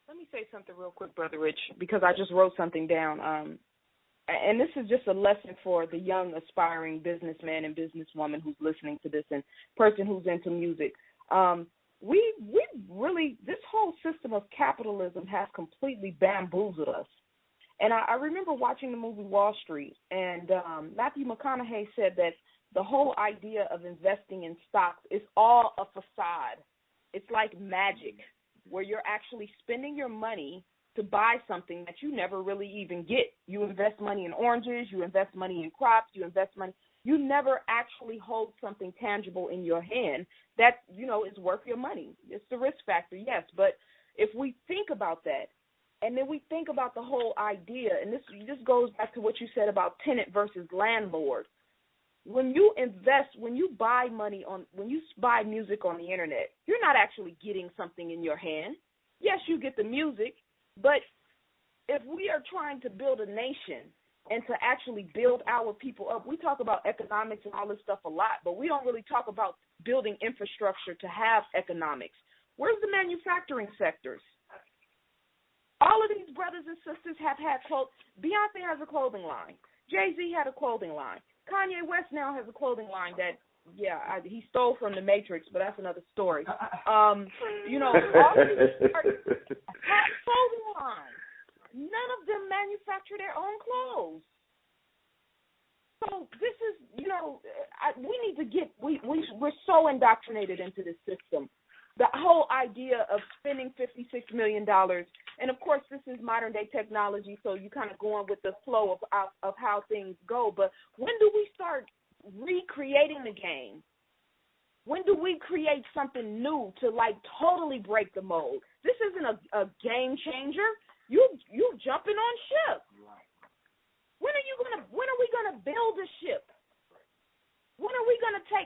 Let me say something real quick, Brother Rich, because I just wrote something down. And this is just a lesson for the young, aspiring businessman and businesswoman who's listening to this and person who's into music. We really, this whole system of capitalism has completely bamboozled us. And I remember watching the movie Wall Street, and Matthew McConaughey said that the whole idea of investing in stocks is all a facade. It's like magic, where you're actually spending your money to buy something that you never really even get. You invest money in oranges, you invest money in crops, you invest money. You never actually hold something tangible in your hand that, is worth your money. It's the risk factor, yes. But if we think about that, and then we think about the whole idea, and this goes back to what you said about tenant versus landlord. When you invest, when you buy music on the internet, you're not actually getting something in your hand. Yes, you get the music, but if we are trying to build a nation and to actually build our people up, we talk about economics and all this stuff a lot, but we don't really talk about building infrastructure to have economics. Where's the manufacturing sectors? All of these brothers and sisters have had clothes. Beyonce has a clothing line. Jay-Z had a clothing line. Kanye West now has a clothing line that, he stole from the Matrix, but that's another story. All of these artists have clothing lines. None of them manufacture their own clothes. So this is, we need to we're so indoctrinated into this system. The whole idea of spending $56 million, and of course this is modern day technology, so you kind of going with the flow of how things go. But when do we start recreating the game? When do we create something new to like totally break the mold? This isn't a game changer. You jumping on ship. When are we gonna build a ship? When are we gonna say,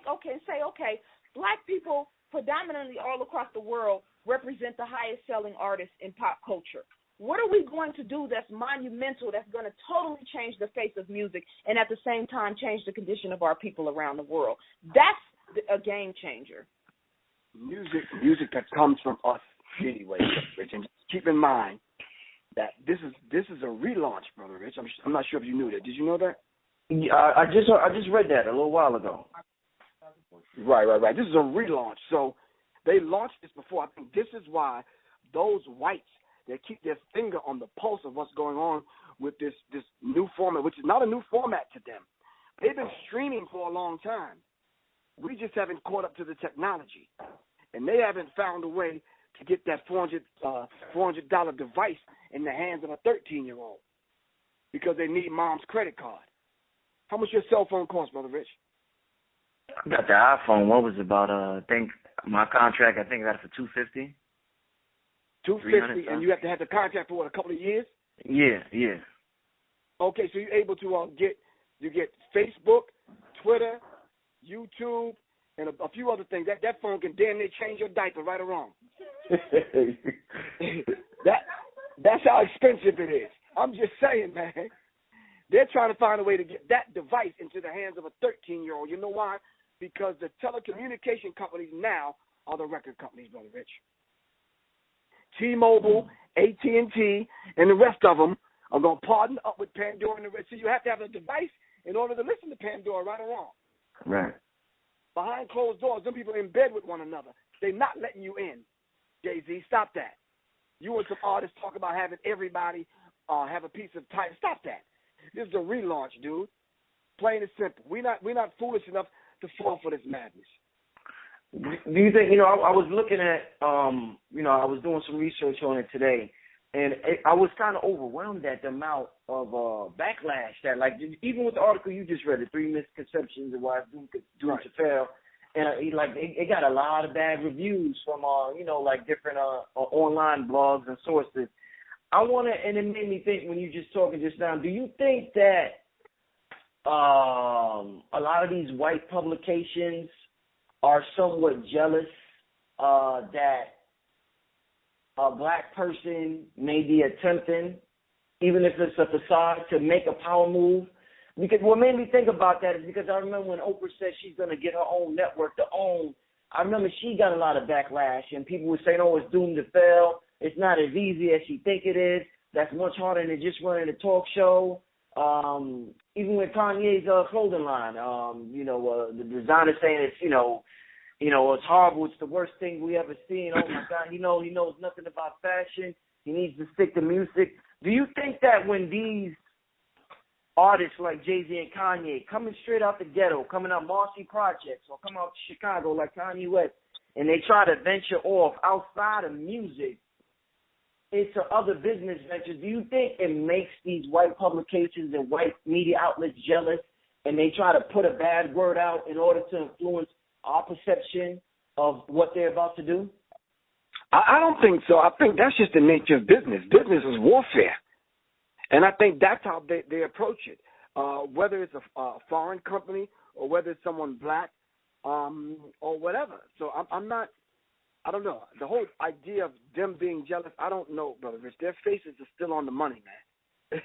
black people predominantly all across the world represent the highest selling artists in pop culture. What are we going to do that's monumental, that's going to totally change the face of music and at the same time change the condition of our people around the world? That's a game changer. Music that comes from us anyway, Rich. And keep in mind that this is a relaunch, Brother Rich. I'm not sure if you knew that. Did you know that? Yeah, I just read that a little while ago. Right. This is a relaunch. So they launched this before. I think this is why those whites, they keep their finger on the pulse of what's going on with this new format, which is not a new format to them. They've been streaming for a long time. We just haven't caught up to the technology. And they haven't found a way to get that $400 device in the hands of a 13-year-old because they need mom's credit card. How much your cell phone cost, Brother Rich? I got the iPhone. What was it about? I think my contract, I got it for $250. $250, and you have to have the contract for a couple of years? Yeah. Okay, so you're able to get Facebook, Twitter, YouTube, and a few other things. That phone can damn near change your diaper, right or wrong. That's how expensive it is. I'm just saying, man. They're trying to find a way to get that device into the hands of a 13-year-old. You know why? Because the telecommunication companies now are the record companies, Brother Rich. T-Mobile, AT&T, and the rest of them are going to partner up with Pandora and the rest. So you have to have a device in order to listen to Pandora, right or wrong. Right. Behind closed doors, some people are in bed with one another. They're not letting you in. Jay-Z, stop that. You and some artists talk about having everybody have a piece of Tidal. Stop that. This is a relaunch, dude. Plain and simple. We're not foolish enough to fall for this madness. Do you think, I was looking at, I was doing some research on it today, and I was kind of overwhelmed at the amount of backlash that, like, even with the article you just read, the 3 misconceptions of why doom to fail, and it got a lot of bad reviews from, different online blogs and sources. And it made me think when you just talking just now, do you think that a lot of these white publications are somewhat jealous that a black person may be attempting, even if it's a facade, to make a power move? Because what made me think about that is because I remember when Oprah said she's going to get her own network to own, I remember she got a lot of backlash, and people were saying, oh, it's doomed to fail. It's not as easy as she think it is. That's much harder than just running a talk show. Even with Kanye's clothing line, the designer saying it's, it's horrible. It's the worst thing we ever seen. Oh, my God. He knows nothing about fashion. He needs to stick to music. Do you think that when these artists like Jay-Z and Kanye coming straight out the ghetto, coming out Marcy Projects or coming out Chicago like Kanye West, and they try to venture off outside of music into other business ventures, do you think it makes these white publications and white media outlets jealous, and they try to put a bad word out in order to influence our perception of what they're about to do? I don't think so. I think that's just the nature of business. Business is warfare. And I think that's how they approach it, whether it's a foreign company or whether it's someone black or whatever. So I don't know. The whole idea of them being jealous, I don't know, Brother Rich. Their faces are still on the money, man.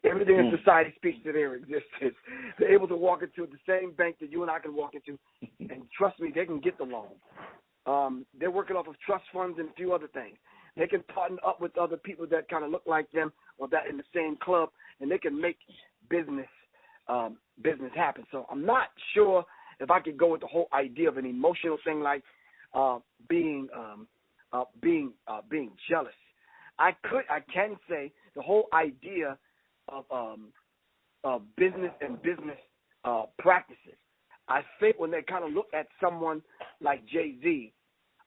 Everything in society speaks to their existence. They're able to walk into the same bank that you and I can walk into, and trust me, they can get the loan. They're working off of trust funds and a few other things. They can partner up with other people that kind of look like them or that in the same club, and they can make business happen. So I'm not sure if I could go with the whole idea of an emotional thing like being jealous. I can say the whole idea of business and business practices. I think when they kind of look at someone like Jay-Z,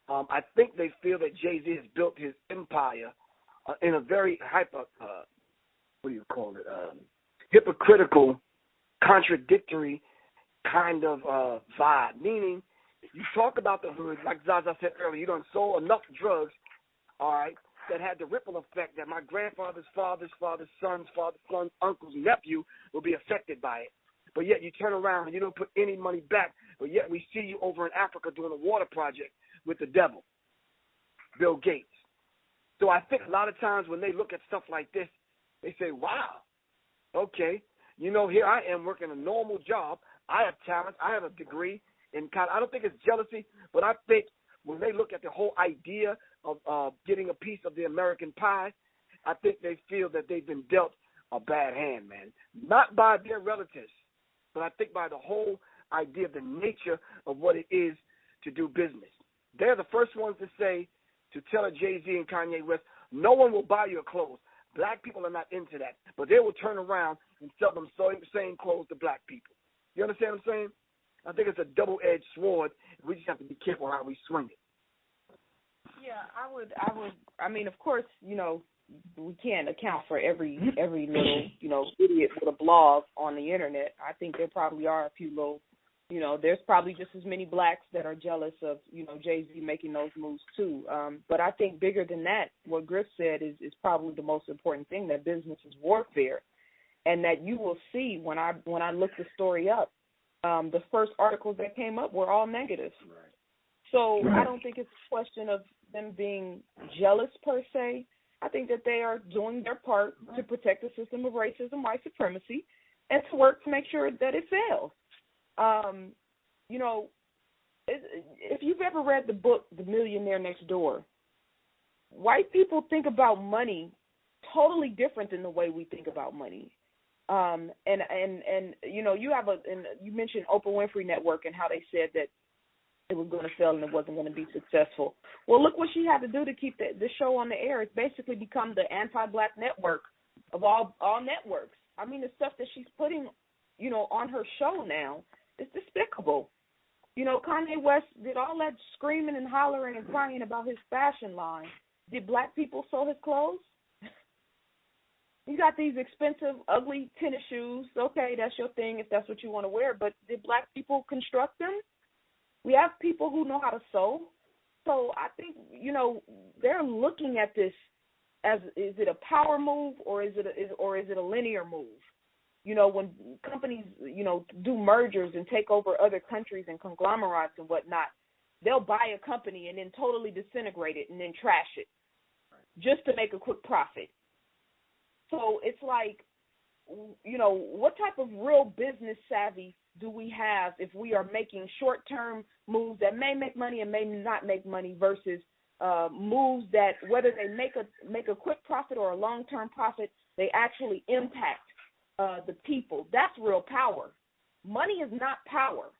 I think they feel that Jay-Z has built his empire in a very hypocritical, contradictory kind of vibe, meaning you talk about the hood, like Zaza said earlier, you done sold enough drugs, all right, that had the ripple effect that my grandfather's father's son's uncle's nephew will be affected by it. But yet you turn around and you don't put any money back, but yet we see you over in Africa doing a water project with the devil, Bill Gates. So I think a lot of times when they look at stuff like this, they say, wow, okay, here I am working a normal job. I have talent. I have a degree. And I don't think it's jealousy, but I think when they look at the whole idea of getting a piece of the American pie, I think they feel that they've been dealt a bad hand, man. Not by their relatives, but I think by the whole idea of the nature of what it is to do business. They're the first ones to say, to tell Jay-Z and Kanye West, no one will buy your clothes. Black people are not into that, but they will turn around and sell them same clothes to black people. You understand what I'm saying? I think it's a double-edged sword. We just have to be careful how we swing it. Yeah, I would. I mean, of course, we can't account for every little, idiot with a blog on the internet. I think there probably are a few little, there's probably just as many blacks that are jealous of, Jay-Z making those moves too. But I think bigger than that, what Griff said is probably the most important thing, that business is warfare. And that you will see when I look the story up, the first articles that came up were all negative. Right. So I don't think it's a question of them being jealous per se. I think that they are doing their part to protect the system of racism, white supremacy, and to work to make sure that it fails. If you've ever read the book The Millionaire Next Door, white people think about money totally different than the way we think about money. You mentioned Oprah Winfrey Network and how they said that it was going to fail and it wasn't going to be successful. Well, look what she had to do to keep the show on the air. It's basically become the anti-black network of all networks. I mean, the stuff that she's putting, on her show now is despicable. Kanye West did all that screaming and hollering and crying about his fashion line. Did black people sew his clothes? You got these expensive, ugly tennis shoes. Okay, that's your thing if that's what you want to wear. But did black people construct them? We have people who know how to sew. So I think, they're looking at this as, is it a power move or is it a linear move? When companies, do mergers and take over other countries and conglomerates and whatnot, they'll buy a company and then totally disintegrate it and then trash it just to make a quick profit. So it's like, what type of real business savvy do we have if we are making short-term moves that may make money and may not make money versus moves that, whether they make a quick profit or a long-term profit, they actually impact the people? That's real power. Money is not power.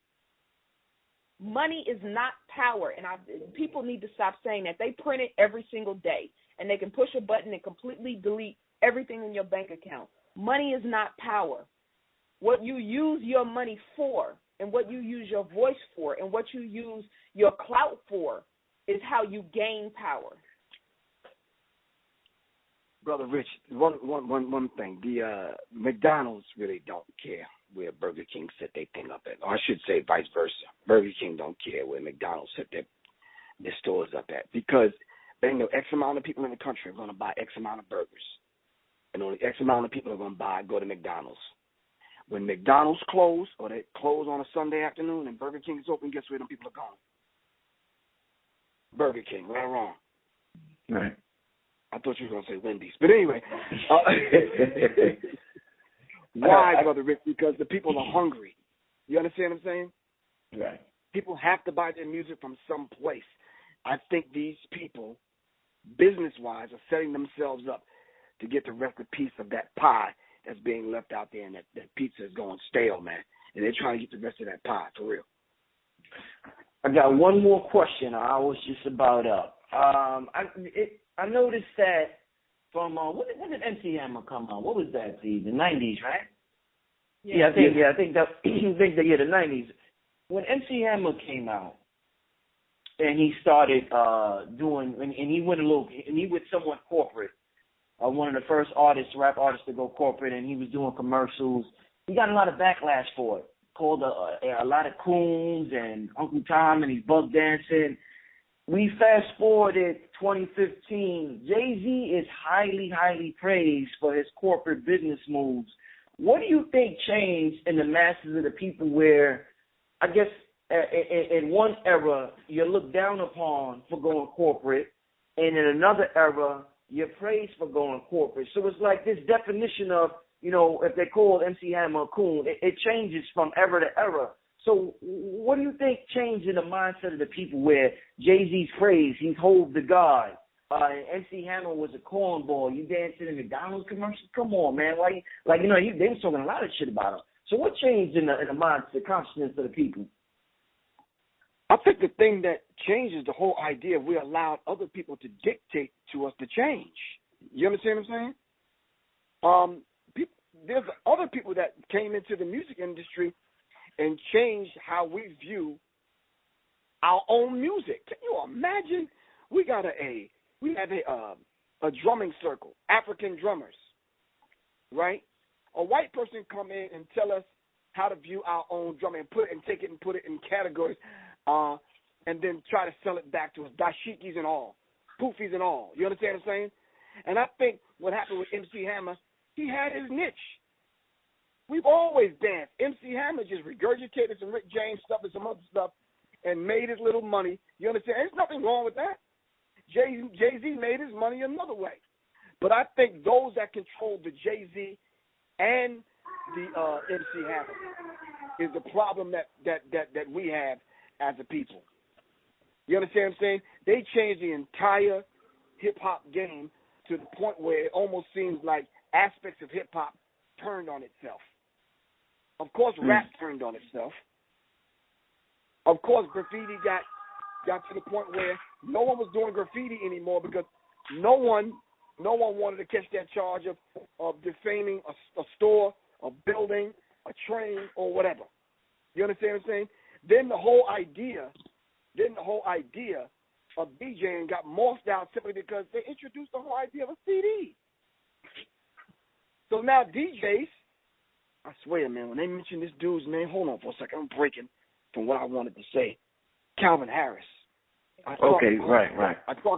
Money is not power, and people need to stop saying that. They print it every single day, and they can push a button and completely delete everything in your bank account. Money is not power. What you use your money for and what you use your voice for and what you use your clout for is how you gain power. Brother Rich, one thing. The McDonald's really don't care where Burger King set their thing up at. Or I should say vice versa. Burger King don't care where McDonald's set their stores up at, because they know X amount of people in the country are going to buy X amount of burgers. And only X amount of people are going to go to McDonald's. When McDonald's close or they close on a Sunday afternoon and Burger King is open, guess where them people are going? Burger King, right or wrong? Right. I thought you were going to say Wendy's. But anyway. Why, Brother Rick? Because the people are hungry. You understand what I'm saying? Right. People have to buy their music from some place. I think these people, business-wise, are setting themselves up to get the rest of the piece of that pie that's being left out there, and that pizza is going stale, man. And they're trying to get the rest of that pie, for real. I got one more question. I was just about up. I noticed that from when did MC Hammer come on? What was that? The 90s, right? Yeah, I think the 90s. When MC Hammer came out and he started doing, and he went somewhat corporate. One of the first rap artists to go corporate, and he was doing commercials. He got a lot of backlash for it. called a lot of coons and Uncle Tom and he's bug dancing. We fast forwarded 2015. Jay-Z is highly, highly praised for his corporate business moves. What do you think changed in the masses of the people where, I guess, in one era, you're looked down upon for going corporate, and in another era, you're praised for going corporate? So it's like this definition of, if they call MC Hammer a coon, it changes from era to era. So what do you think changed in the mindset of the people where Jay-Z's praised, he's Hov the God, MC Hammer was a cornball, you dancing in McDonald's commercials? Come on, man. Why? They were talking a lot of shit about him. So what changed in the mindset, the consciousness of the people? I think the thing that changes the whole idea, we allowed other people to dictate to us to change. You understand what I'm saying? There's other people that came into the music industry and changed how we view our own music. Can you imagine? We have a drumming circle, African drummers, right? A white person come in and tell us how to view our own drumming and take it and put it in categories, and then try to sell it back to us, dashikis and all, poofies and all. You understand what I'm saying? And I think what happened with MC Hammer, he had his niche. We've always danced. MC Hammer just regurgitated some Rick James stuff and some other stuff and made his little money. You understand? There's nothing wrong with that. Jay-Z made his money another way. But I think those that control the Jay-Z and the MC Hammer is the problem that we have as a people. You understand what I'm saying? They changed the entire hip-hop game to the point where it almost seems like aspects of hip-hop turned on itself. Of course, rap turned on itself. Of course, graffiti got to the point where no one was doing graffiti anymore because no one wanted to catch that charge of defaming a store, a building, a train, or whatever. You understand what I'm saying? Then the whole idea of DJing got morphed out simply because they introduced the whole idea of a CD. So now DJs, I swear, man, when they mention this dude's name, hold on for a second, I'm breaking from what I wanted to say. Calvin Harris. I talk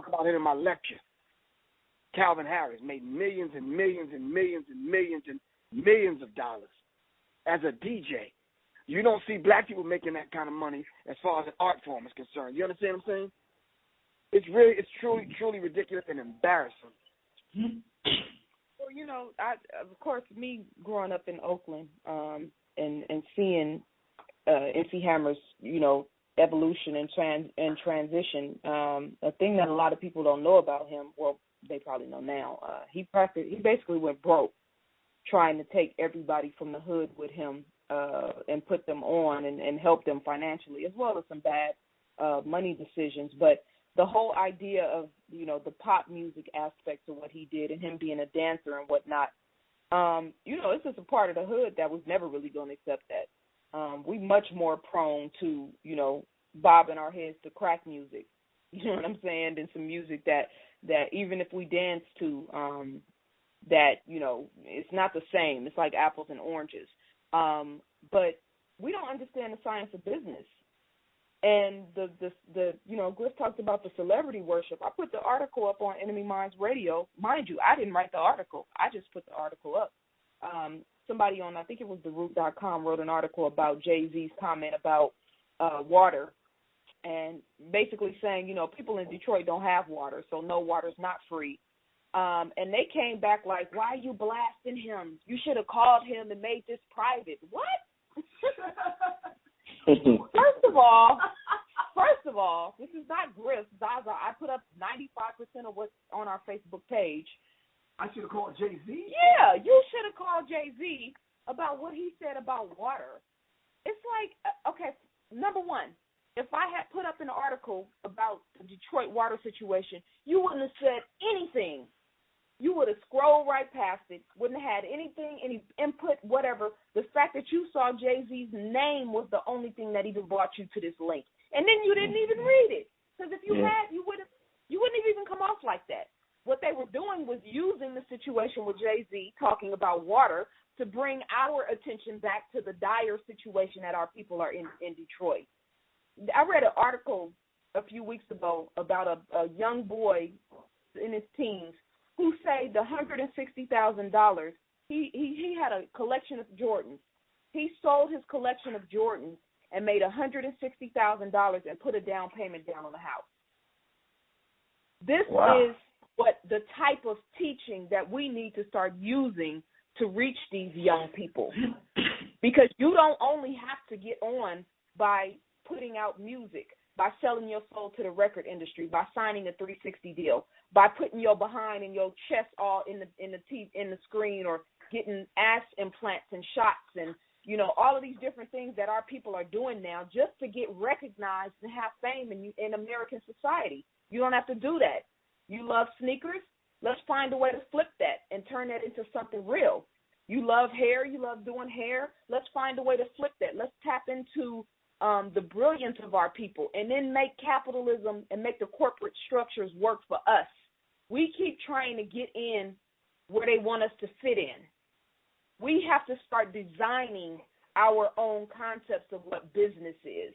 about him in my lecture. Calvin Harris made millions and millions and millions and millions and millions of dollars as a DJ. You don't see black people making that kind of money as far as an art form is concerned. You understand what I'm saying? It's truly ridiculous and embarrassing. Well, of course, me growing up in Oakland and seeing MC Hammer's, evolution and transition, a thing that a lot of people don't know about him, well, they probably know now, he basically went broke trying to take everybody from the hood with him and put them on and help them financially, as well as some bad money decisions. But the whole idea of, the pop music aspects of what he did and him being a dancer and whatnot, it's just a part of the hood that was never really going to accept that. We much more prone to, bobbing our heads to crack music, you know what I'm saying, than some music that even if we dance to, that, it's not the same. It's like apples and oranges. But we don't understand the science of business. And the Griff talked about the celebrity worship. I put the article up on Enemy Minds Radio. Mind you, I didn't write the article. I just put the article up. Somebody on, I think it was TheRoot.com, wrote an article about Jay-Z's comment about water, and basically saying, people in Detroit don't have water, so no, water's not free. And they came back like, why are you blasting him? You should have called him and made this private. What? First of all, this is not Griff, Zaza. I put up 95% of what's on our Facebook page. I should have called Jay-Z? Yeah, you should have called Jay-Z about what he said about water. It's like, okay, number one, if I had put up an article about the Detroit water situation, you wouldn't have said anything. You would have scrolled right past it, wouldn't have had anything, any input, whatever. The fact that you saw Jay-Z's name was the only thing that even brought you to this link. And then you didn't even read it. Because if you had, you wouldn't have even come off like that. What they were doing was using the situation with Jay-Z talking about water, to bring our attention back to the dire situation that our people are in Detroit. I read an article a few weeks ago about a young boy in his teens who saved $160,000. He had a collection of Jordans. He sold his collection of Jordans and made $160,000 and put a down payment down on the house. This is what the type of teaching that we need to start using to reach these young people. Because you don't only have to get on by putting out music, by selling your soul to the record industry, by signing a 360 deal, by putting your behind and your chest all in the screen, or getting ass implants and shots and, you know, all of these different things that our people are doing now just to get recognized and have fame in American society. You don't have to do that. You love sneakers? Let's find a way to flip that and turn that into something real. You love hair? You love doing hair? Let's find a way to flip that. Let's tap into the brilliance of our people, and then make capitalism and make the corporate structures work for us. We keep trying to get in where they want us to fit in. We have to start designing our own concepts of what business is.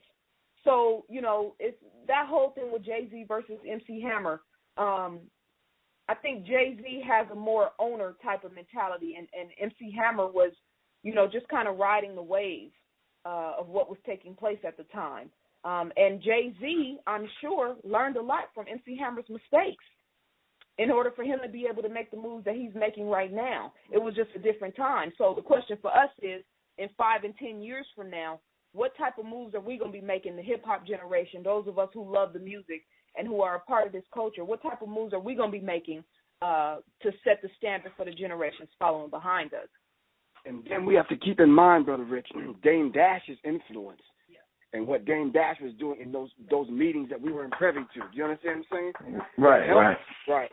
So, you know, it's that whole thing with Jay-Z versus MC Hammer. I think Jay-Z has a more owner type of mentality, and MC Hammer was, you know, just kind of riding the wave of what was taking place at the time. And Jay-Z, I'm sure, learned a lot from MC Hammer's mistakes in order for him to be able to make the moves that he's making right now. It was just a different time. So the question for us is, in 5 and 10 years from now, what type of moves are we going to be making, the hip-hop generation, those of us who love the music and who are a part of this culture? What type of moves are we going to be making to set the standard for the generations following behind us? And then we have to keep in mind, Brother Rich, Dame Dash's influence and what Dame Dash was doing in those meetings that we were in privy to. Do you understand what I'm saying? Right.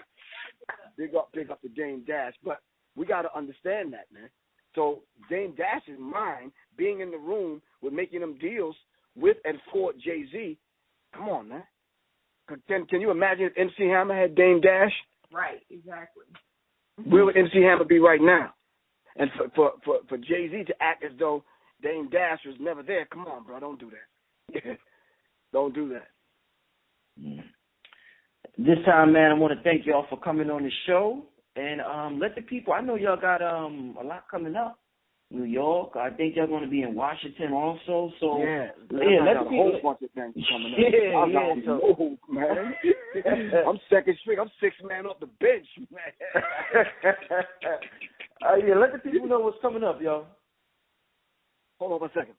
Big up to Dame Dash. But we got to understand that, man. So Dame Dash's mind, being in the room with making them deals with and for Jay-Z, come on, man. Can you imagine if MC Hammer had Dame Dash? Right, exactly. Where would MC Hammer be right now? And for Jay-Z to act as though Dame Dash was never there, come on, bro, don't do that. Don't do that. This time, man, I want to thank y'all for coming on the show. And let the people, I know y'all got a lot coming up. New York, I think y'all going to be in Washington also. So let the a whole bunch of things coming up. So, man. I'm second string. I'm sixth man off the bench, man. Let the people know what's coming up, y'all. Hold on 1 second.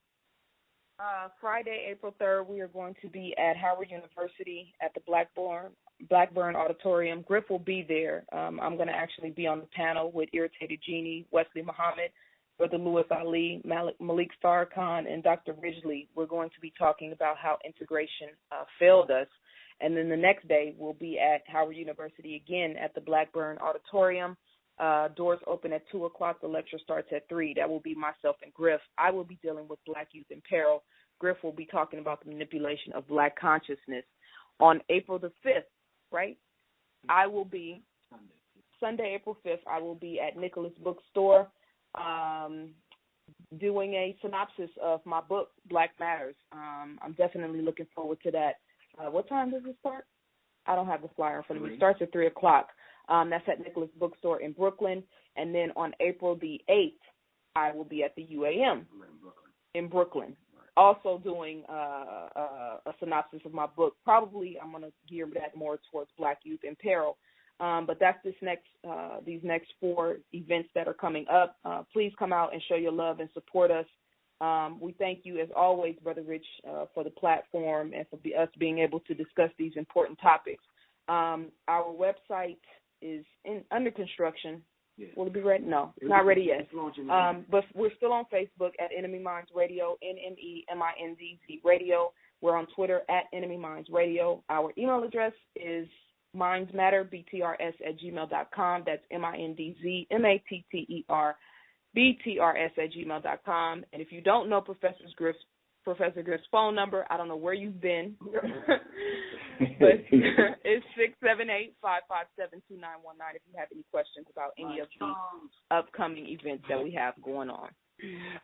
Friday, April 3rd, we are going to be at Howard University at the Blackburn Auditorium. Griff will be there. I'm going to actually be on the panel with Irritated Genie, Wesley Muhammad, Brother Louis Ali, Malik Farrakhan, and Dr. Ridgely. We're going to be talking about how integration failed us. And then the next day, we'll be at Howard University again at the Blackburn Auditorium. Doors open at 2 o'clock. The lecture starts at 3. That will be myself and Griff. I will be dealing with Black youth in peril. Griff will be talking about the manipulation of Black consciousness. On April the 5th, right, I will be, Sunday, April 5th, I will be at Nicholas Bookstore doing a synopsis of my book, Black Matters. I'm definitely looking forward to that. What time does it start? I don't have the flyer in front of me. It starts at 3 o'clock. That's at Nicholas Bookstore in Brooklyn. And then on April the 8th, I will be at the UAM in Brooklyn, also doing a synopsis of my book. Probably I'm going to gear that more towards Black youth in peril. But that's these next 4 events that are coming up. Please come out and show your love and support us. We thank you, as always, Brother Rich, for the platform and for us being able to discuss these important topics. Our website is under construction. Yeah. Will it be ready? No, it's not ready yet. But we're still on Facebook at Enemy Minds Radio, NMEMINDZ Radio. We're on Twitter at Enemy Minds Radio. Our email address is mindsmatterbtrs@gmail.com. That's MINDZMATTER BTRS@gmail.com. And if you don't know Professor Griff's Professor Griff's phone number. I don't know where you've been, but it's 678-557-2919 if you have any questions about any of the upcoming events that we have going on.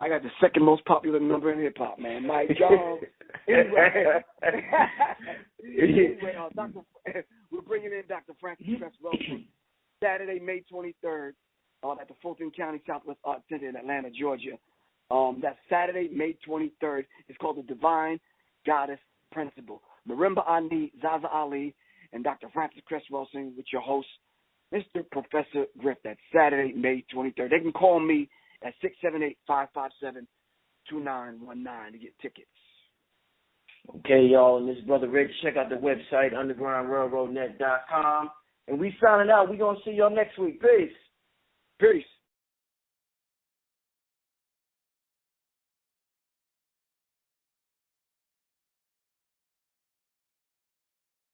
I got the second most popular number in hip-hop, man. Mike Jones. Anyway, we're bringing in Dr. Francis Cress-Wilson Saturday, May 23rd at the Fulton County Southwest Art Center in Atlanta, Georgia. That's Saturday, May 23rd. It's called the Divine Goddess Principle. Marimba Ani, Zaza Ali, and Dr. Francis Cress-Wilson with your host, Mr. Professor Griff. That's Saturday, May 23rd. They can call me at 678-557-2919 to get tickets. Okay, y'all, and this is Brother Rich. Check out the website, undergroundrailroadnet.com. And we signing out. We're going to see y'all next week. Peace. Peace.